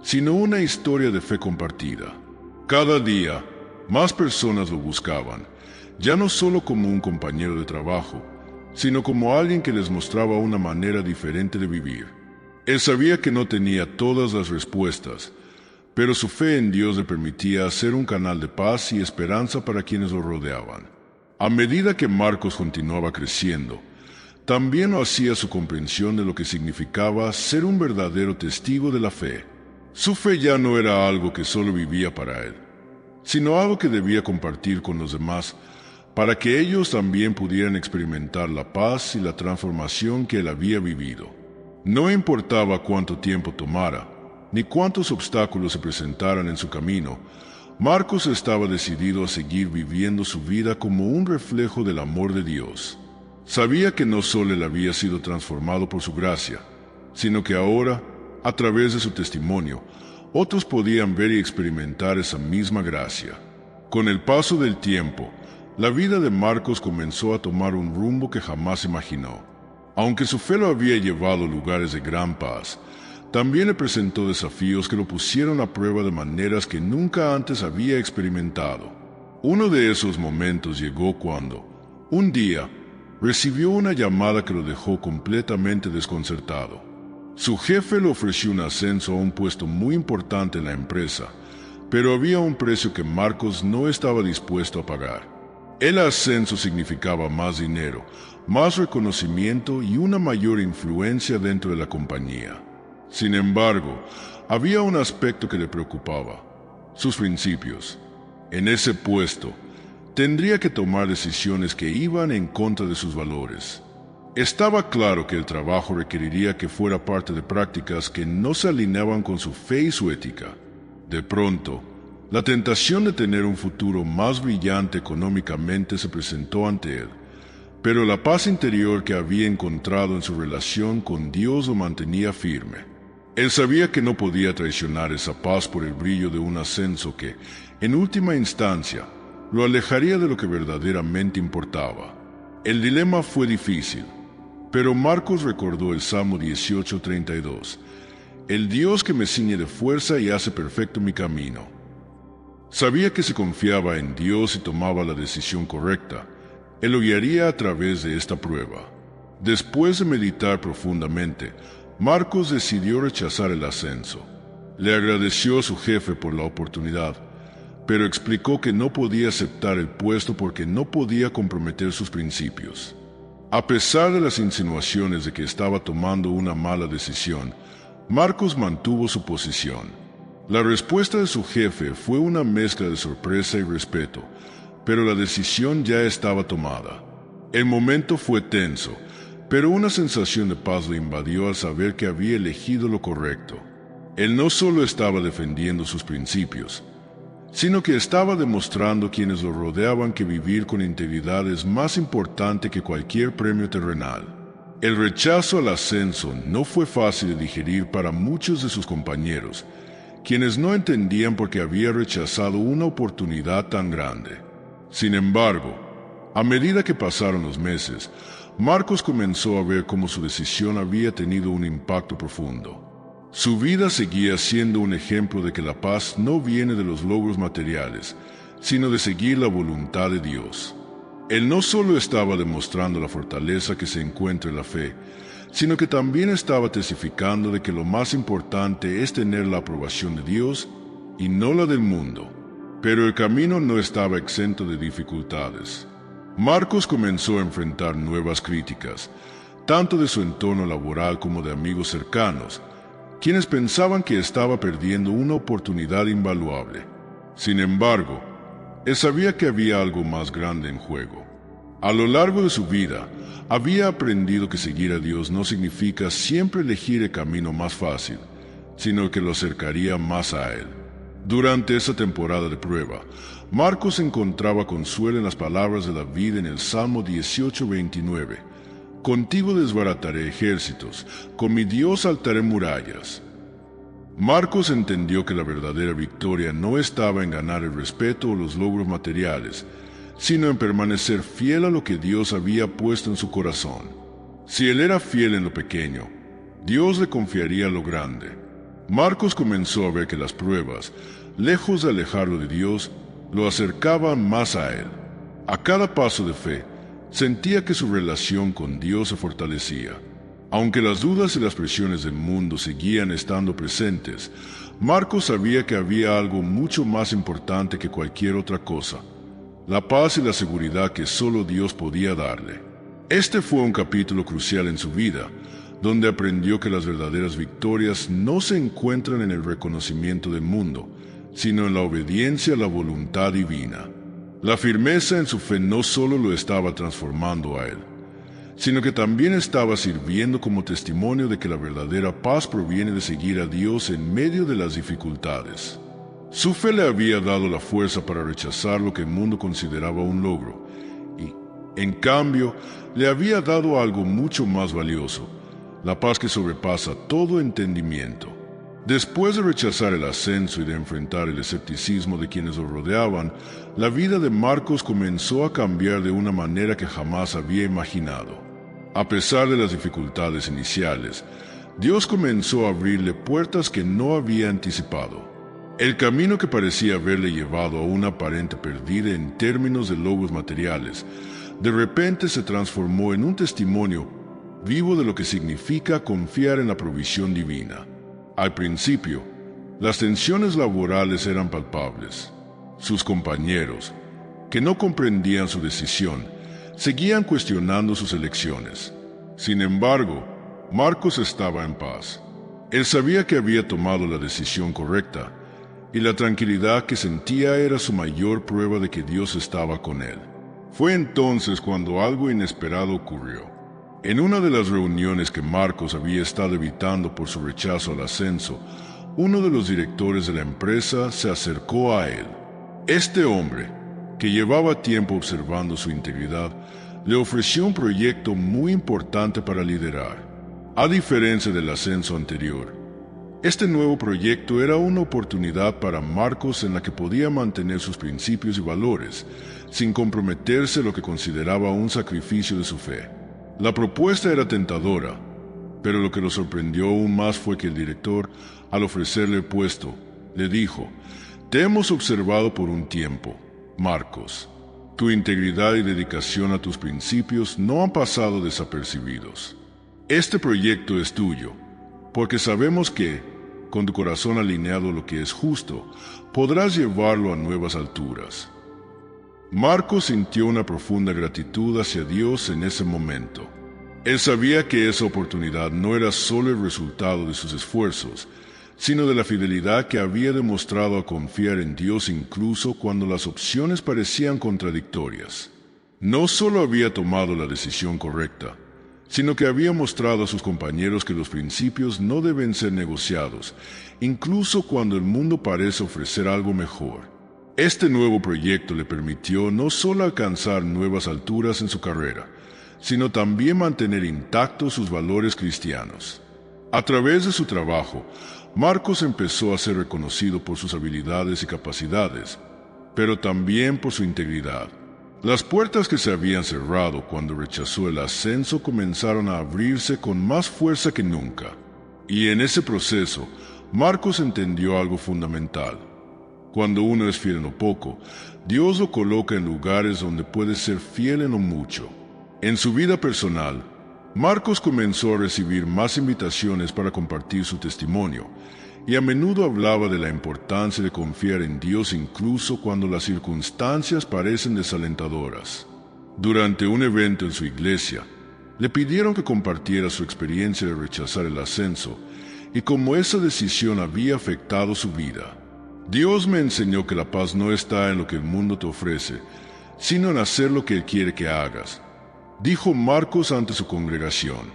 sino una historia de fe compartida. Cada día, más personas lo buscaban, ya no solo como un compañero de trabajo, sino como alguien que les mostraba una manera diferente de vivir. Él sabía que no tenía todas las respuestas, pero su fe en Dios le permitía ser un canal de paz y esperanza para quienes lo rodeaban. A medida que Marcos continuaba creciendo, también lo hacía su comprensión de lo que significaba ser un verdadero testigo de la fe. Su fe ya no era algo que solo vivía para él, sino algo que debía compartir con los demás para que ellos también pudieran experimentar la paz y la transformación que él había vivido. No importaba cuánto tiempo tomara, ni cuántos obstáculos se presentaran en su camino, Marcos estaba decidido a seguir viviendo su vida como un reflejo del amor de Dios. Sabía que no solo él había sido transformado por su gracia, sino que ahora, a través de su testimonio, otros podían ver y experimentar esa misma gracia. Con el paso del tiempo, la vida de Marcos comenzó a tomar un rumbo que jamás imaginó. Aunque su fe lo había llevado a lugares de gran paz, también le presentó desafíos que lo pusieron a prueba de maneras que nunca antes había experimentado. Uno de esos momentos llegó cuando, un día, recibió una llamada que lo dejó completamente desconcertado. Su jefe le ofreció un ascenso a un puesto muy importante en la empresa, pero había un precio que Marcos no estaba dispuesto a pagar. El ascenso significaba más dinero, más reconocimiento y una mayor influencia dentro de la compañía. Sin embargo, había un aspecto que le preocupaba: sus principios. En ese puesto, tendría que tomar decisiones que iban en contra de sus valores. Estaba claro que el trabajo requeriría que fuera parte de prácticas que no se alineaban con su fe y su ética. De pronto, la tentación de tener un futuro más brillante económicamente se presentó ante él, pero la paz interior que había encontrado en su relación con Dios lo mantenía firme. Él sabía que no podía traicionar esa paz por el brillo de un ascenso que, en última instancia, lo alejaría de lo que verdaderamente importaba. El dilema fue difícil, pero Marcos recordó el Salmo 18:32, «El Dios que me ciñe de fuerza y hace perfecto mi camino». Sabía que si confiaba en Dios y tomaba la decisión correcta, Él lo guiaría a través de esta prueba. Después de meditar profundamente, Marcos decidió rechazar el ascenso. Le agradeció a su jefe por la oportunidad, pero explicó que no podía aceptar el puesto porque no podía comprometer sus principios. A pesar de las insinuaciones de que estaba tomando una mala decisión, Marcos mantuvo su posición. La respuesta de su jefe fue una mezcla de sorpresa y respeto, pero la decisión ya estaba tomada. El momento fue tenso, pero una sensación de paz lo invadió al saber que había elegido lo correcto. Él no solo estaba defendiendo sus principios, sino que estaba demostrando a quienes lo rodeaban que vivir con integridad es más importante que cualquier premio terrenal. El rechazo al ascenso no fue fácil de digerir para muchos de sus compañeros, quienes no entendían por qué había rechazado una oportunidad tan grande. Sin embargo, a medida que pasaron los meses, Marcos comenzó a ver cómo su decisión había tenido un impacto profundo. Su vida seguía siendo un ejemplo de que la paz no viene de los logros materiales, sino de seguir la voluntad de Dios. Él no solo estaba demostrando la fortaleza que se encuentra en la fe, sino que también estaba testificando de que lo más importante es tener la aprobación de Dios y no la del mundo. Pero el camino no estaba exento de dificultades. Marcos comenzó a enfrentar nuevas críticas, tanto de su entorno laboral como de amigos cercanos, quienes pensaban que estaba perdiendo una oportunidad invaluable. Sin embargo, él sabía que había algo más grande en juego. A lo largo de su vida, había aprendido que seguir a Dios no significa siempre elegir el camino más fácil, sino que lo acercaría más a Él. Durante esa temporada de prueba, Marcos encontraba consuelo en las palabras de David en el Salmo 18:29. Contigo desbarataré ejércitos, con mi Dios saltaré murallas. Marcos entendió que la verdadera victoria no estaba en ganar el respeto o los logros materiales, sino en permanecer fiel a lo que Dios había puesto en su corazón. Si él era fiel en lo pequeño, Dios le confiaría lo grande. Marcos comenzó a ver que las pruebas, lejos de alejarlo de Dios, lo acercaban más a Él. A cada paso de fe, sentía que su relación con Dios se fortalecía. Aunque las dudas y las presiones del mundo seguían estando presentes, Marcos sabía que había algo mucho más importante que cualquier otra cosa: la paz y la seguridad que solo Dios podía darle. Este fue un capítulo crucial en su vida, donde aprendió que las verdaderas victorias no se encuentran en el reconocimiento del mundo, sino en la obediencia a la voluntad divina. La firmeza en su fe no solo lo estaba transformando a él, sino que también estaba sirviendo como testimonio de que la verdadera paz proviene de seguir a Dios en medio de las dificultades. Su fe le había dado la fuerza para rechazar lo que el mundo consideraba un logro, y, en cambio, le había dado algo mucho más valioso: la paz que sobrepasa todo entendimiento. Después de rechazar el ascenso y de enfrentar el escepticismo de quienes lo rodeaban, la vida de Marcos comenzó a cambiar de una manera que jamás había imaginado. A pesar de las dificultades iniciales, Dios comenzó a abrirle puertas que no había anticipado. El camino que parecía haberle llevado a una aparente pérdida en términos de logros materiales, de repente se transformó en un testimonio vivo de lo que significa confiar en la provisión divina. Al principio, las tensiones laborales eran palpables. Sus compañeros, que no comprendían su decisión, seguían cuestionando sus elecciones. Sin embargo, Marcos estaba en paz. Él sabía que había tomado la decisión correcta, y la tranquilidad que sentía era su mayor prueba de que Dios estaba con él. Fue entonces cuando algo inesperado ocurrió. En una de las reuniones que Marcos había estado evitando por su rechazo al ascenso, uno de los directores de la empresa se acercó a él. Este hombre, que llevaba tiempo observando su integridad, le ofreció un proyecto muy importante para liderar. A diferencia del ascenso anterior, este nuevo proyecto era una oportunidad para Marcos en la que podía mantener sus principios y valores, sin comprometerse a lo que consideraba un sacrificio de su fe. La propuesta era tentadora, pero lo que lo sorprendió aún más fue que el director, al ofrecerle el puesto, le dijo: «Te hemos observado por un tiempo, Marcos. Tu integridad y dedicación a tus principios no han pasado desapercibidos. Este proyecto es tuyo, porque sabemos que, con tu corazón alineado a lo que es justo, podrás llevarlo a nuevas alturas». Marcos sintió una profunda gratitud hacia Dios en ese momento. Él sabía que esa oportunidad no era solo el resultado de sus esfuerzos, sino de la fidelidad que había demostrado a confiar en Dios incluso cuando las opciones parecían contradictorias. No solo había tomado la decisión correcta, sino que había mostrado a sus compañeros que los principios no deben ser negociados, incluso cuando el mundo parece ofrecer algo mejor. Este nuevo proyecto le permitió no solo alcanzar nuevas alturas en su carrera, sino también mantener intactos sus valores cristianos. A través de su trabajo, Marcos empezó a ser reconocido por sus habilidades y capacidades, pero también por su integridad. Las puertas que se habían cerrado cuando rechazó el ascenso comenzaron a abrirse con más fuerza que nunca. Y en ese proceso, Marcos entendió algo fundamental. Cuando uno es fiel en lo poco, Dios lo coloca en lugares donde puede ser fiel en lo mucho. En su vida personal, Marcos comenzó a recibir más invitaciones para compartir su testimonio, y a menudo hablaba de la importancia de confiar en Dios incluso cuando las circunstancias parecen desalentadoras. Durante un evento en su iglesia, le pidieron que compartiera su experiencia de rechazar el ascenso y cómo esa decisión había afectado su vida. Dios me enseñó que la paz no está en lo que el mundo te ofrece, sino en hacer lo que Él quiere que hagas. Dijo Marcos ante su congregación: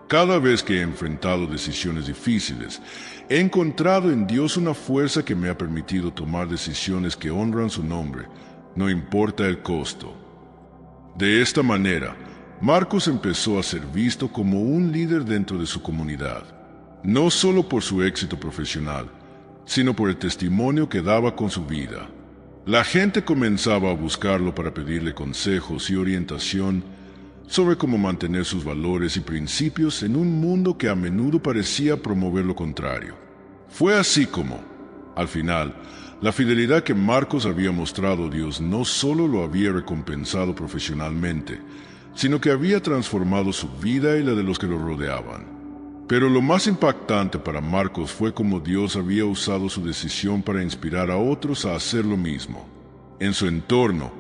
cada vez que he enfrentado decisiones difíciles, he encontrado en Dios una fuerza que me ha permitido tomar decisiones que honran su nombre, no importa el costo. De esta manera, Marcos empezó a ser visto como un líder dentro de su comunidad, no solo por su éxito profesional, sino por el testimonio que daba con su vida. La gente comenzaba a buscarlo para pedirle consejos y orientación sobre cómo mantener sus valores y principios en un mundo que a menudo parecía promover lo contrario. Fue así como, al final, la fidelidad que Marcos había mostrado a Dios no solo lo había recompensado profesionalmente, sino que había transformado su vida y la de los que lo rodeaban. Pero lo más impactante para Marcos fue cómo Dios había usado su decisión para inspirar a otros a hacer lo mismo. En su entorno,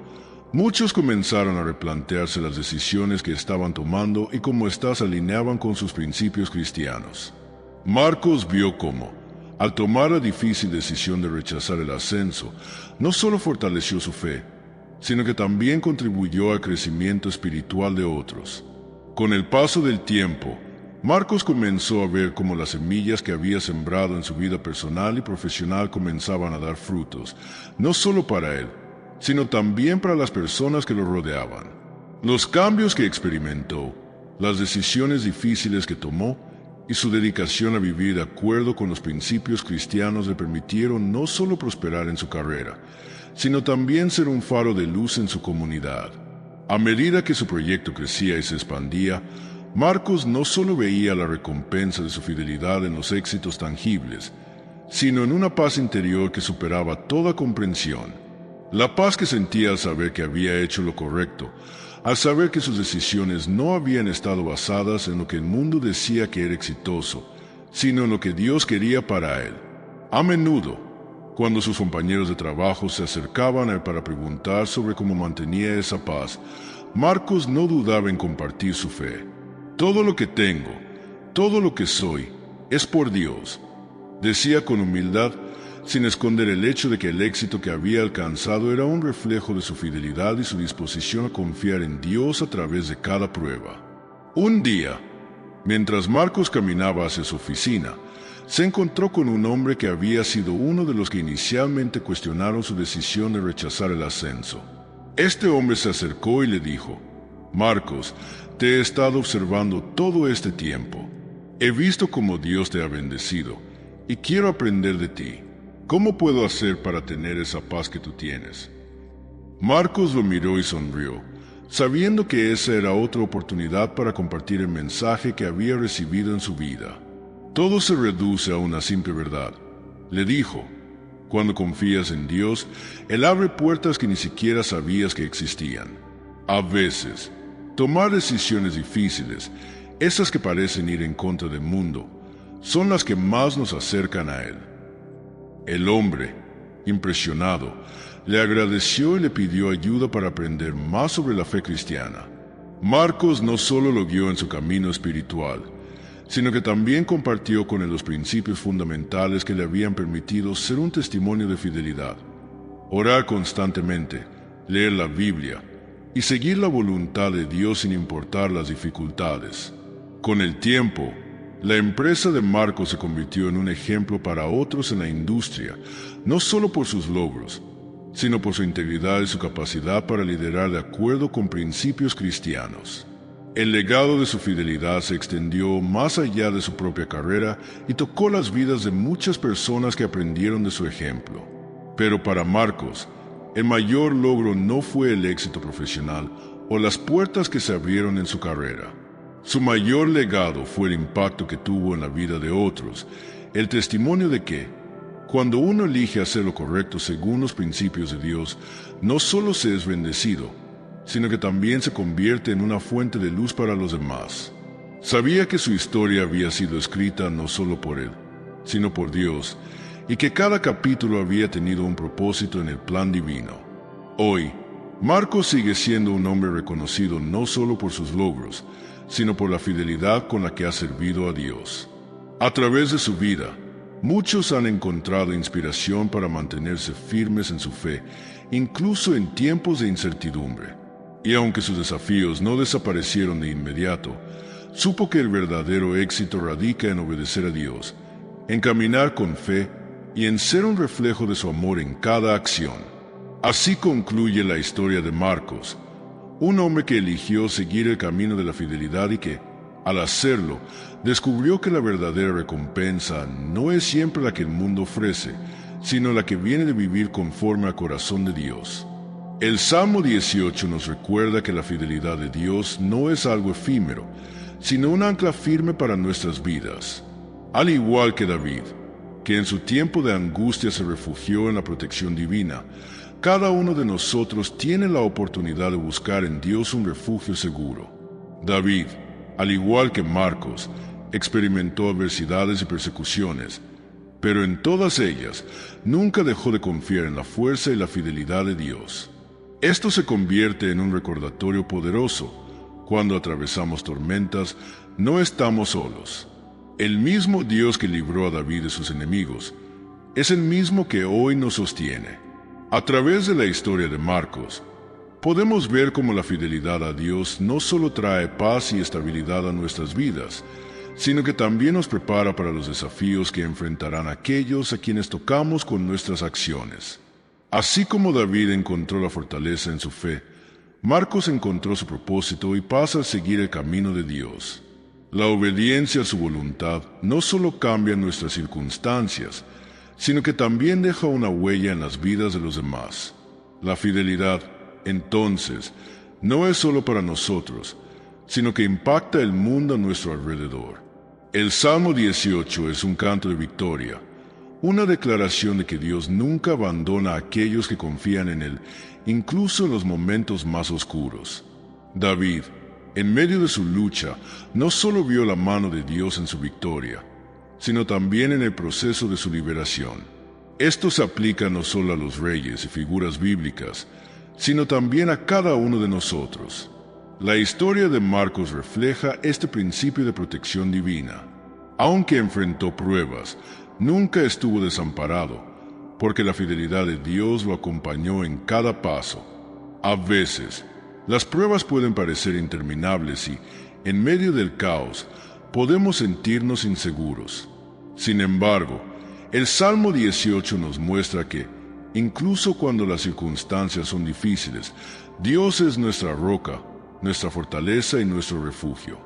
muchos comenzaron a replantearse las decisiones que estaban tomando y cómo éstas alineaban con sus principios cristianos. Marcos vio cómo, al tomar la difícil decisión de rechazar el ascenso, no solo fortaleció su fe, sino que también contribuyó al crecimiento espiritual de otros. Con el paso del tiempo, Marcos comenzó a ver cómo las semillas que había sembrado en su vida personal y profesional comenzaban a dar frutos, no solo para él, sino también para las personas que lo rodeaban. Los cambios que experimentó, las decisiones difíciles que tomó y su dedicación a vivir de acuerdo con los principios cristianos le permitieron no solo prosperar en su carrera, sino también ser un faro de luz en su comunidad. A medida que su proyecto crecía y se expandía, Marcos no solo veía la recompensa de su fidelidad en los éxitos tangibles, sino en una paz interior que superaba toda comprensión. La paz que sentía al saber que había hecho lo correcto, al saber que sus decisiones no habían estado basadas en lo que el mundo decía que era exitoso, sino en lo que Dios quería para él. A menudo, cuando sus compañeros de trabajo se acercaban a él para preguntar sobre cómo mantenía esa paz, Marcos no dudaba en compartir su fe. Todo lo que tengo, todo lo que soy, es por Dios, decía con humildad, sin esconder el hecho de que el éxito que había alcanzado era un reflejo de su fidelidad y su disposición a confiar en Dios a través de cada prueba. Un día, mientras Marcos caminaba hacia su oficina, se encontró con un hombre que había sido uno de los que inicialmente cuestionaron su decisión de rechazar el ascenso. Este hombre se acercó y le dijo: Marcos, te he estado observando todo este tiempo. He visto cómo Dios te ha bendecido y quiero aprender de ti. ¿Cómo puedo hacer para tener esa paz que tú tienes? Marcos lo miró y sonrió, sabiendo que esa era otra oportunidad para compartir el mensaje que había recibido en su vida. Todo se reduce a una simple verdad. Le dijo: cuando confías en Dios, Él abre puertas que ni siquiera sabías que existían. A veces, tomar decisiones difíciles, esas que parecen ir en contra del mundo, son las que más nos acercan a Él. El hombre, impresionado, le agradeció y le pidió ayuda para aprender más sobre la fe cristiana. Marcos no solo lo guió en su camino espiritual, sino que también compartió con él los principios fundamentales que le habían permitido ser un testimonio de fidelidad: orar constantemente, leer la Biblia y seguir la voluntad de Dios sin importar las dificultades. Con el tiempo, la empresa de Marcos se convirtió en un ejemplo para otros en la industria, no solo por sus logros, sino por su integridad y su capacidad para liderar de acuerdo con principios cristianos. El legado de su fidelidad se extendió más allá de su propia carrera y tocó las vidas de muchas personas que aprendieron de su ejemplo. Pero para Marcos, el mayor logro no fue el éxito profesional o las puertas que se abrieron en su carrera. Su mayor legado fue el impacto que tuvo en la vida de otros, el testimonio de que, cuando uno elige hacer lo correcto según los principios de Dios, no solo se es bendecido, sino que también se convierte en una fuente de luz para los demás. Sabía que su historia había sido escrita no solo por él, sino por Dios, y que cada capítulo había tenido un propósito en el plan divino. Hoy, Marcos sigue siendo un hombre reconocido no solo por sus logros, sino por la fidelidad con la que ha servido a Dios. A través de su vida, Muchos han encontrado inspiración para mantenerse firmes en su fe, incluso en tiempos de incertidumbre. Y aunque sus desafíos no desaparecieron de inmediato, supo que el verdadero éxito radica en obedecer a Dios, en caminar con fe y en ser un reflejo de su amor en cada acción. Así concluye la historia de Marcos, un hombre que eligió seguir el camino de la fidelidad y que, al hacerlo, descubrió que la verdadera recompensa no es siempre la que el mundo ofrece, sino la que viene de vivir conforme al corazón de Dios. El Salmo 18 nos recuerda que la fidelidad de Dios no es algo efímero, sino un ancla firme para nuestras vidas. Al igual que David, que en su tiempo de angustia se refugió en la protección divina, cada uno de nosotros tiene la oportunidad de buscar en Dios un refugio seguro. David, al igual que Marcos, experimentó adversidades y persecuciones, pero en todas ellas nunca dejó de confiar en la fuerza y la fidelidad de Dios. Esto se convierte en un recordatorio poderoso. Cuando atravesamos tormentas, no estamos solos. El mismo Dios que libró a David de sus enemigos es el mismo que hoy nos sostiene. A través de la historia de Marcos, podemos ver cómo la fidelidad a Dios no solo trae paz y estabilidad a nuestras vidas, sino que también nos prepara para los desafíos que enfrentarán aquellos a quienes tocamos con nuestras acciones. Así como David encontró la fortaleza en su fe, Marcos encontró su propósito y pasa a seguir el camino de Dios. La obediencia a su voluntad no solo cambia nuestras circunstancias, sino que también deja una huella en las vidas de los demás. La fidelidad, entonces, no es solo para nosotros, sino que impacta el mundo a nuestro alrededor. El Salmo 18 es un canto de victoria, una declaración de que Dios nunca abandona a aquellos que confían en Él, incluso en los momentos más oscuros. David, en medio de su lucha, no solo vio la mano de Dios en su victoria, sino también en el proceso de su liberación. Esto se aplica no solo a los reyes y figuras bíblicas, sino también a cada uno de nosotros. La historia de Marcos refleja este principio de protección divina. Aunque enfrentó pruebas, nunca estuvo desamparado, porque la fidelidad de Dios lo acompañó en cada paso. A veces, las pruebas pueden parecer interminables y, en medio del caos, podemos sentirnos inseguros. Sin embargo, el Salmo 18 nos muestra que, incluso cuando las circunstancias son difíciles, Dios es nuestra roca, nuestra fortaleza y nuestro refugio.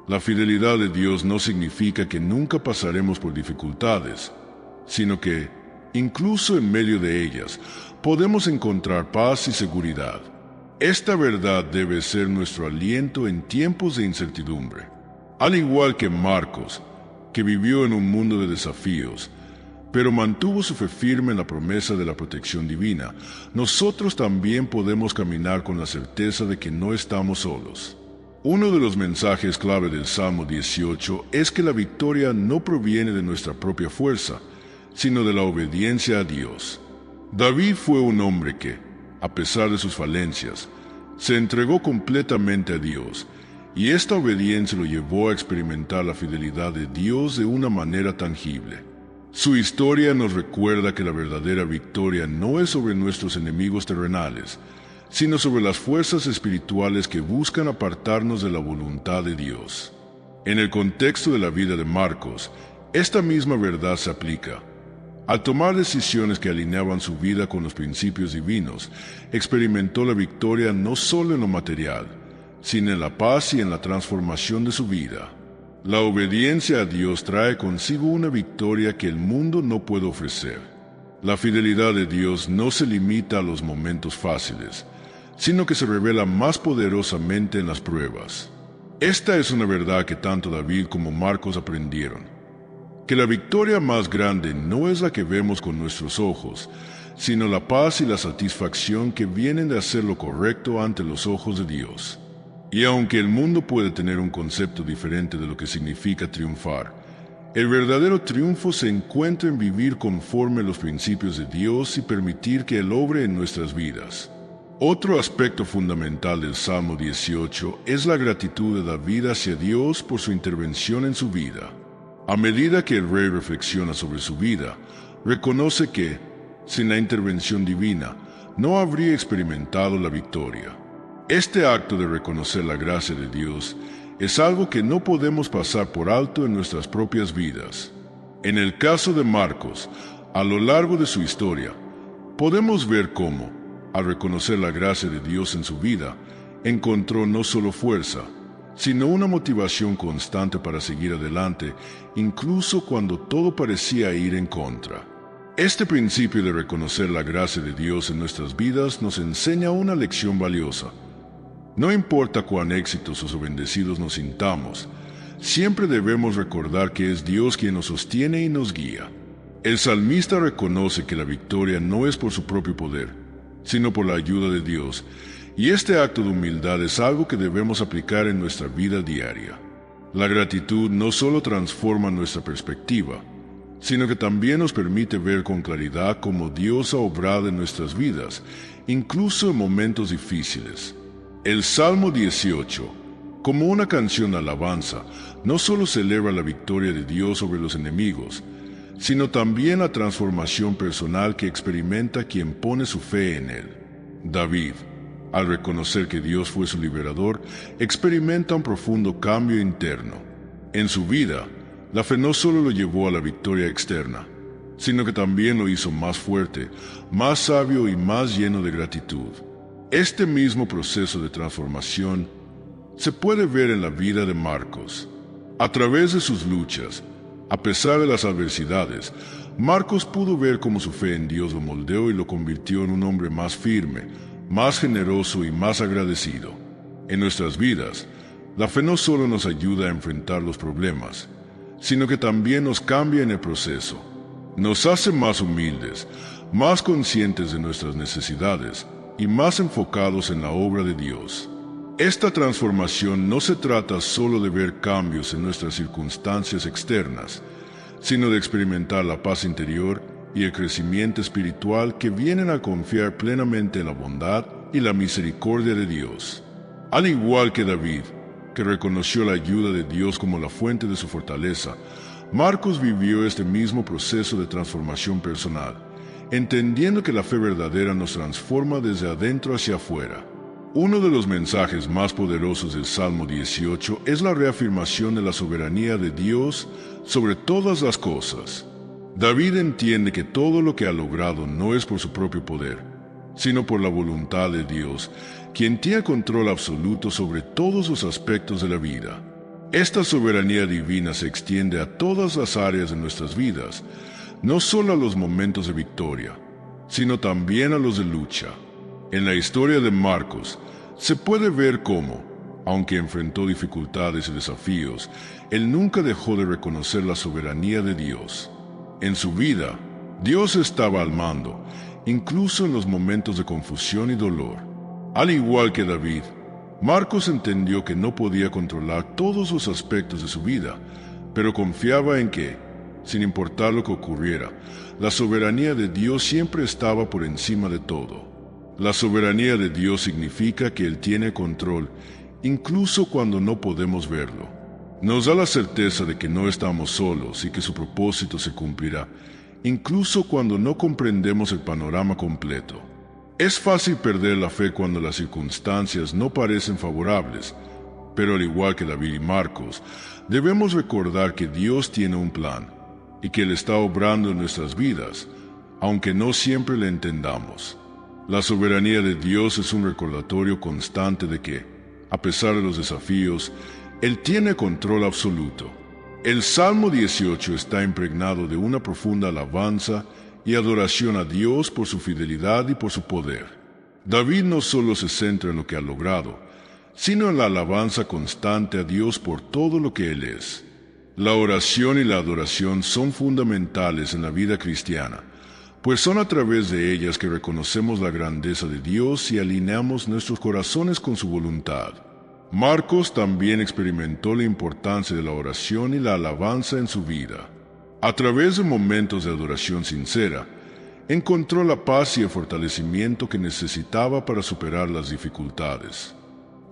La fidelidad de Dios no significa que nunca pasaremos por dificultades, sino que, incluso en medio de ellas, podemos encontrar paz y seguridad. Esta verdad debe ser nuestro aliento en tiempos de incertidumbre. Al igual que Marcos, que vivió en un mundo de desafíos, pero mantuvo su fe firme en la promesa de la protección divina, nosotros también podemos caminar con la certeza de que no estamos solos. Uno de los mensajes clave del Salmo 18 es que la victoria no proviene de nuestra propia fuerza, sino de la obediencia a Dios. David fue un hombre que, a pesar de sus falencias, se entregó completamente a Dios, y esta obediencia lo llevó a experimentar la fidelidad de Dios de una manera tangible. Su historia nos recuerda que la verdadera victoria no es sobre nuestros enemigos terrenales, sino sobre las fuerzas espirituales que buscan apartarnos de la voluntad de Dios. En el contexto de la vida de Marcos, esta misma verdad se aplica. Al tomar decisiones que alineaban su vida con los principios divinos, experimentó la victoria no solo en lo material, sino en la paz y en la transformación de su vida. La obediencia a Dios trae consigo una victoria que el mundo no puede ofrecer. La fidelidad de Dios no se limita a los momentos fáciles, sino que se revela más poderosamente en las pruebas. Esta es una verdad que tanto David como Marcos aprendieron, que la victoria más grande no es la que vemos con nuestros ojos, sino la paz y la satisfacción que vienen de hacer lo correcto ante los ojos de Dios. Y aunque el mundo puede tener un concepto diferente de lo que significa triunfar, el verdadero triunfo se encuentra en vivir conforme a los principios de Dios y permitir que Él obre en nuestras vidas. Otro aspecto fundamental del Salmo 18 es la gratitud de David hacia Dios por su intervención en su vida. A medida que el rey reflexiona sobre su vida, reconoce que, sin la intervención divina, no habría experimentado la victoria. Este acto de reconocer la gracia de Dios es algo que no podemos pasar por alto en nuestras propias vidas. En el caso de Marcos, a lo largo de su historia, podemos ver cómo, al reconocer la gracia de Dios en su vida, encontró no solo fuerza, sino una motivación constante para seguir adelante, incluso cuando todo parecía ir en contra. Este principio de reconocer la gracia de Dios en nuestras vidas nos enseña una lección valiosa. No importa cuán exitosos o bendecidos nos sintamos, siempre debemos recordar que es Dios quien nos sostiene y nos guía. El salmista reconoce que la victoria no es por su propio poder, sino por la ayuda de Dios, y este acto de humildad es algo que debemos aplicar en nuestra vida diaria. La gratitud no solo transforma nuestra perspectiva, sino que también nos permite ver con claridad cómo Dios ha obrado en nuestras vidas, incluso en momentos difíciles. El Salmo 18, como una canción de alabanza, no solo celebra la victoria de Dios sobre los enemigos, sino también la transformación personal que experimenta quien pone su fe en Él. David, al reconocer que Dios fue su liberador, experimenta un profundo cambio interno. En su vida, la fe no solo lo llevó a la victoria externa, sino que también lo hizo más fuerte, más sabio y más lleno de gratitud. Este mismo proceso de transformación se puede ver en la vida de Marcos. A través de sus luchas, a pesar de las adversidades, Marcos pudo ver cómo su fe en Dios lo moldeó y lo convirtió en un hombre más firme, más generoso y más agradecido. En nuestras vidas, la fe no solo nos ayuda a enfrentar los problemas, sino que también nos cambia en el proceso. Nos hace más humildes, más conscientes de nuestras necesidades y más enfocados en la obra de Dios. Esta transformación no se trata solo de ver cambios en nuestras circunstancias externas, sino de experimentar la paz interior y el crecimiento espiritual que vienen a confiar plenamente en la bondad y la misericordia de Dios. Al igual que David, que reconoció la ayuda de Dios como la fuente de su fortaleza, Marcos vivió este mismo proceso de transformación personal, entendiendo que la fe verdadera nos transforma desde adentro hacia afuera. Uno de los mensajes más poderosos del Salmo 18 es la reafirmación de la soberanía de Dios sobre todas las cosas. David entiende que todo lo que ha logrado no es por su propio poder, sino por la voluntad de Dios, quien tiene control absoluto sobre todos los aspectos de la vida. Esta soberanía divina se extiende a todas las áreas de nuestras vidas, no solo a los momentos de victoria, sino también a los de lucha. En la historia de Marcos, se puede ver cómo, aunque enfrentó dificultades y desafíos, él nunca dejó de reconocer la soberanía de Dios. En su vida, Dios estaba al mando, incluso en los momentos de confusión y dolor. Al igual que David, Marcos entendió que no podía controlar todos los aspectos de su vida, pero confiaba en que, sin importar lo que ocurriera, la soberanía de Dios siempre estaba por encima de todo. La soberanía de Dios significa que Él tiene control, incluso cuando no podemos verlo. Nos da la certeza de que no estamos solos y que su propósito se cumplirá, incluso cuando no comprendemos el panorama completo. Es fácil perder la fe cuando las circunstancias no parecen favorables, pero al igual que David y Marcos, debemos recordar que Dios tiene un plan y que Él está obrando en nuestras vidas, aunque no siempre le entendamos. La soberanía de Dios es un recordatorio constante de que, a pesar de los desafíos, Él tiene control absoluto. El Salmo 18 está impregnado de una profunda alabanza y adoración a Dios por su fidelidad y por su poder. David no solo se centra en lo que ha logrado, sino en la alabanza constante a Dios por todo lo que Él es. La oración y la adoración son fundamentales en la vida cristiana, pues son a través de ellas que reconocemos la grandeza de Dios y alineamos nuestros corazones con su voluntad. Marcos también experimentó la importancia de la oración y la alabanza en su vida. A través de momentos de adoración sincera, encontró la paz y el fortalecimiento que necesitaba para superar las dificultades.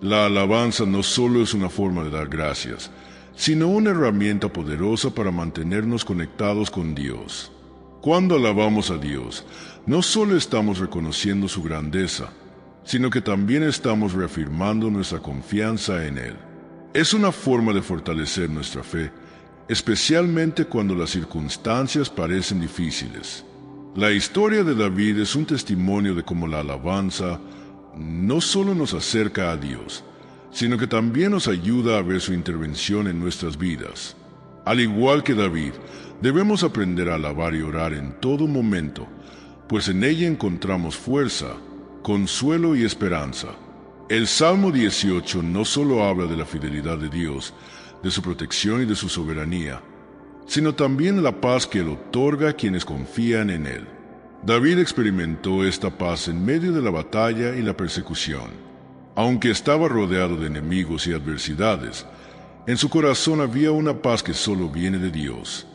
La alabanza no solo es una forma de dar gracias, sino una herramienta poderosa para mantenernos conectados con Dios. Cuando alabamos a Dios, no solo estamos reconociendo su grandeza, sino que también estamos reafirmando nuestra confianza en Él. Es una forma de fortalecer nuestra fe, especialmente cuando las circunstancias parecen difíciles. La historia de David es un testimonio de cómo la alabanza no solo nos acerca a Dios, sino que también nos ayuda a ver su intervención en nuestras vidas. Al igual que David, debemos aprender a alabar y orar en todo momento, pues en ella encontramos fuerza, consuelo y esperanza. El Salmo 18 no solo habla de la fidelidad de Dios, de su protección y de su soberanía, sino también la paz que Él otorga a quienes confían en Él. David experimentó esta paz en medio de la batalla y la persecución. Aunque estaba rodeado de enemigos y adversidades, en su corazón había una paz que solo viene de Dios.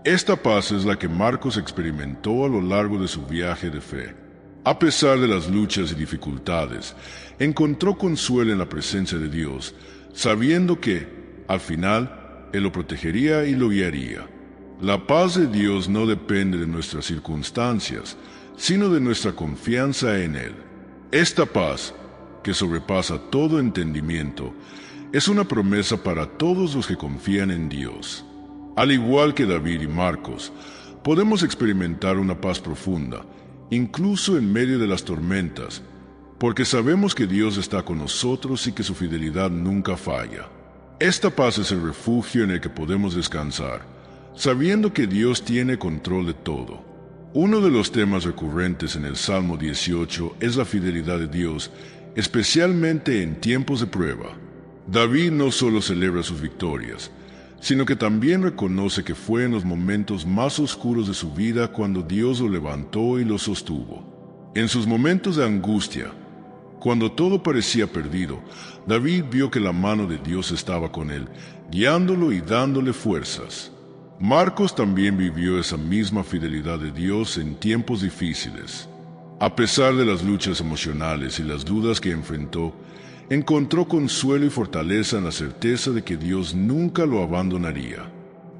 Esta paz es la que Marcos experimentó a lo largo de su viaje de fe. A pesar de las luchas y dificultades, encontró consuelo en la presencia de Dios, sabiendo que, al final, Él lo protegería y lo guiaría. La paz de Dios no depende de nuestras circunstancias, sino de nuestra confianza en Él. Esta paz, que sobrepasa todo entendimiento, es una promesa para todos los que confían en Dios. Al igual que David y Marcos, podemos experimentar una paz profunda, incluso en medio de las tormentas, porque sabemos que Dios está con nosotros y que su fidelidad nunca falla. Esta paz es el refugio en el que podemos descansar, sabiendo que Dios tiene control de todo. Uno de los temas recurrentes en el Salmo 18 es la fidelidad de Dios, especialmente en tiempos de prueba. David no solo celebra sus victorias, sino que también reconoce que fue en los momentos más oscuros de su vida cuando Dios lo levantó y lo sostuvo. En sus momentos de angustia, cuando todo parecía perdido, David vio que la mano de Dios estaba con él, guiándolo y dándole fuerzas. Marcos también vivió esa misma fidelidad de Dios en tiempos difíciles. A pesar de las luchas emocionales y las dudas que enfrentó, encontró consuelo y fortaleza en la certeza de que Dios nunca lo abandonaría.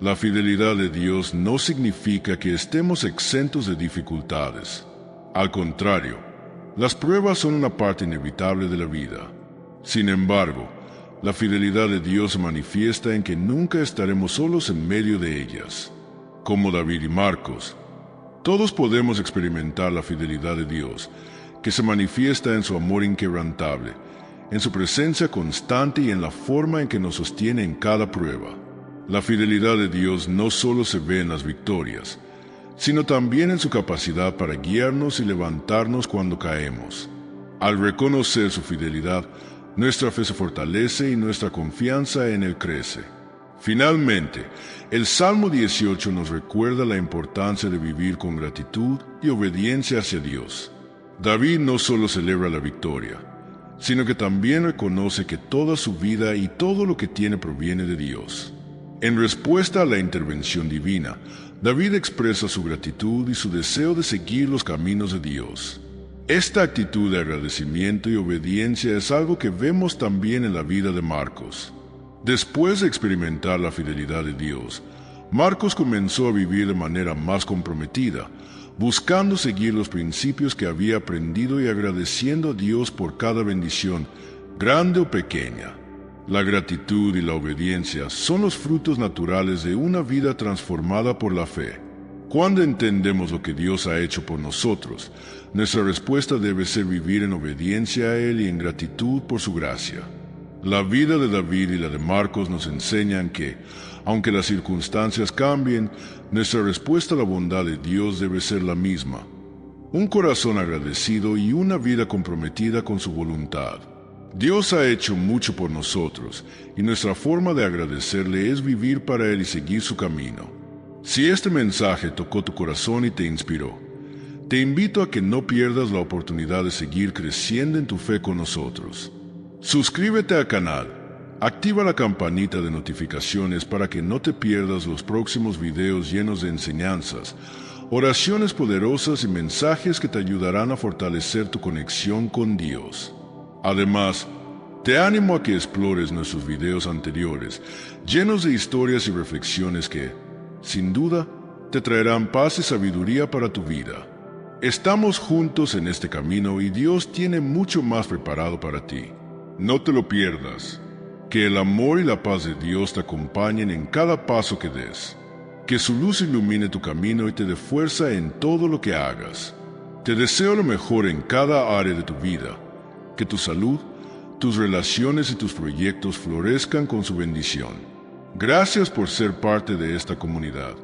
La fidelidad de Dios no significa que estemos exentos de dificultades. Al contrario, las pruebas son una parte inevitable de la vida. Sin embargo, la fidelidad de Dios se manifiesta en que nunca estaremos solos en medio de ellas. Como David y Marcos, todos podemos experimentar la fidelidad de Dios, que se manifiesta en su amor inquebrantable, en su presencia constante y en la forma en que nos sostiene en cada prueba. La fidelidad de Dios no solo se ve en las victorias, sino también en su capacidad para guiarnos y levantarnos cuando caemos. Al reconocer su fidelidad, nuestra fe se fortalece y nuestra confianza en Él crece. Finalmente, el Salmo 18 nos recuerda la importancia de vivir con gratitud y obediencia hacia Dios. David no solo celebra la victoria, sino que también reconoce que toda su vida y todo lo que tiene proviene de Dios. En respuesta a la intervención divina, David expresa su gratitud y su deseo de seguir los caminos de Dios. Esta actitud de agradecimiento y obediencia es algo que vemos también en la vida de Marcos. Después de experimentar la fidelidad de Dios, Marcos comenzó a vivir de manera más comprometida, buscando seguir los principios que había aprendido y agradeciendo a Dios por cada bendición, grande o pequeña. La gratitud y la obediencia son los frutos naturales de una vida transformada por la fe. Cuando entendemos lo que Dios ha hecho por nosotros, nuestra respuesta debe ser vivir en obediencia a Él y en gratitud por su gracia. La vida de David y la de Marcos nos enseñan que, aunque las circunstancias cambien, nuestra respuesta a la bondad de Dios debe ser la misma: un corazón agradecido y una vida comprometida con su voluntad. Dios ha hecho mucho por nosotros, y nuestra forma de agradecerle es vivir para Él y seguir su camino. Si este mensaje tocó tu corazón y te inspiró, te invito a que no pierdas la oportunidad de seguir creciendo en tu fe con nosotros. Suscríbete al canal, activa la campanita de notificaciones para que no te pierdas los próximos videos llenos de enseñanzas, oraciones poderosas y mensajes que te ayudarán a fortalecer tu conexión con Dios. Además, Te animo a que explores nuestros videos anteriores, llenos de historias y reflexiones que, sin duda, te traerán paz y sabiduría para tu vida. Estamos juntos en este camino y Dios tiene mucho más preparado para ti. No te lo pierdas. Que el amor y la paz de Dios te acompañen en cada paso que des. Que su luz ilumine tu camino y te dé fuerza en todo lo que hagas. Te deseo lo mejor en cada área de tu vida. Que tu salud, tus relaciones y tus proyectos florezcan con su bendición. Gracias por ser parte de esta comunidad.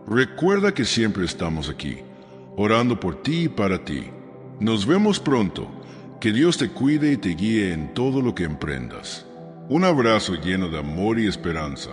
Recuerda que siempre estamos aquí, orando por ti y para ti. Nos vemos pronto. Que Dios te cuide y te guíe en todo lo que emprendas. Un abrazo lleno de amor y esperanza.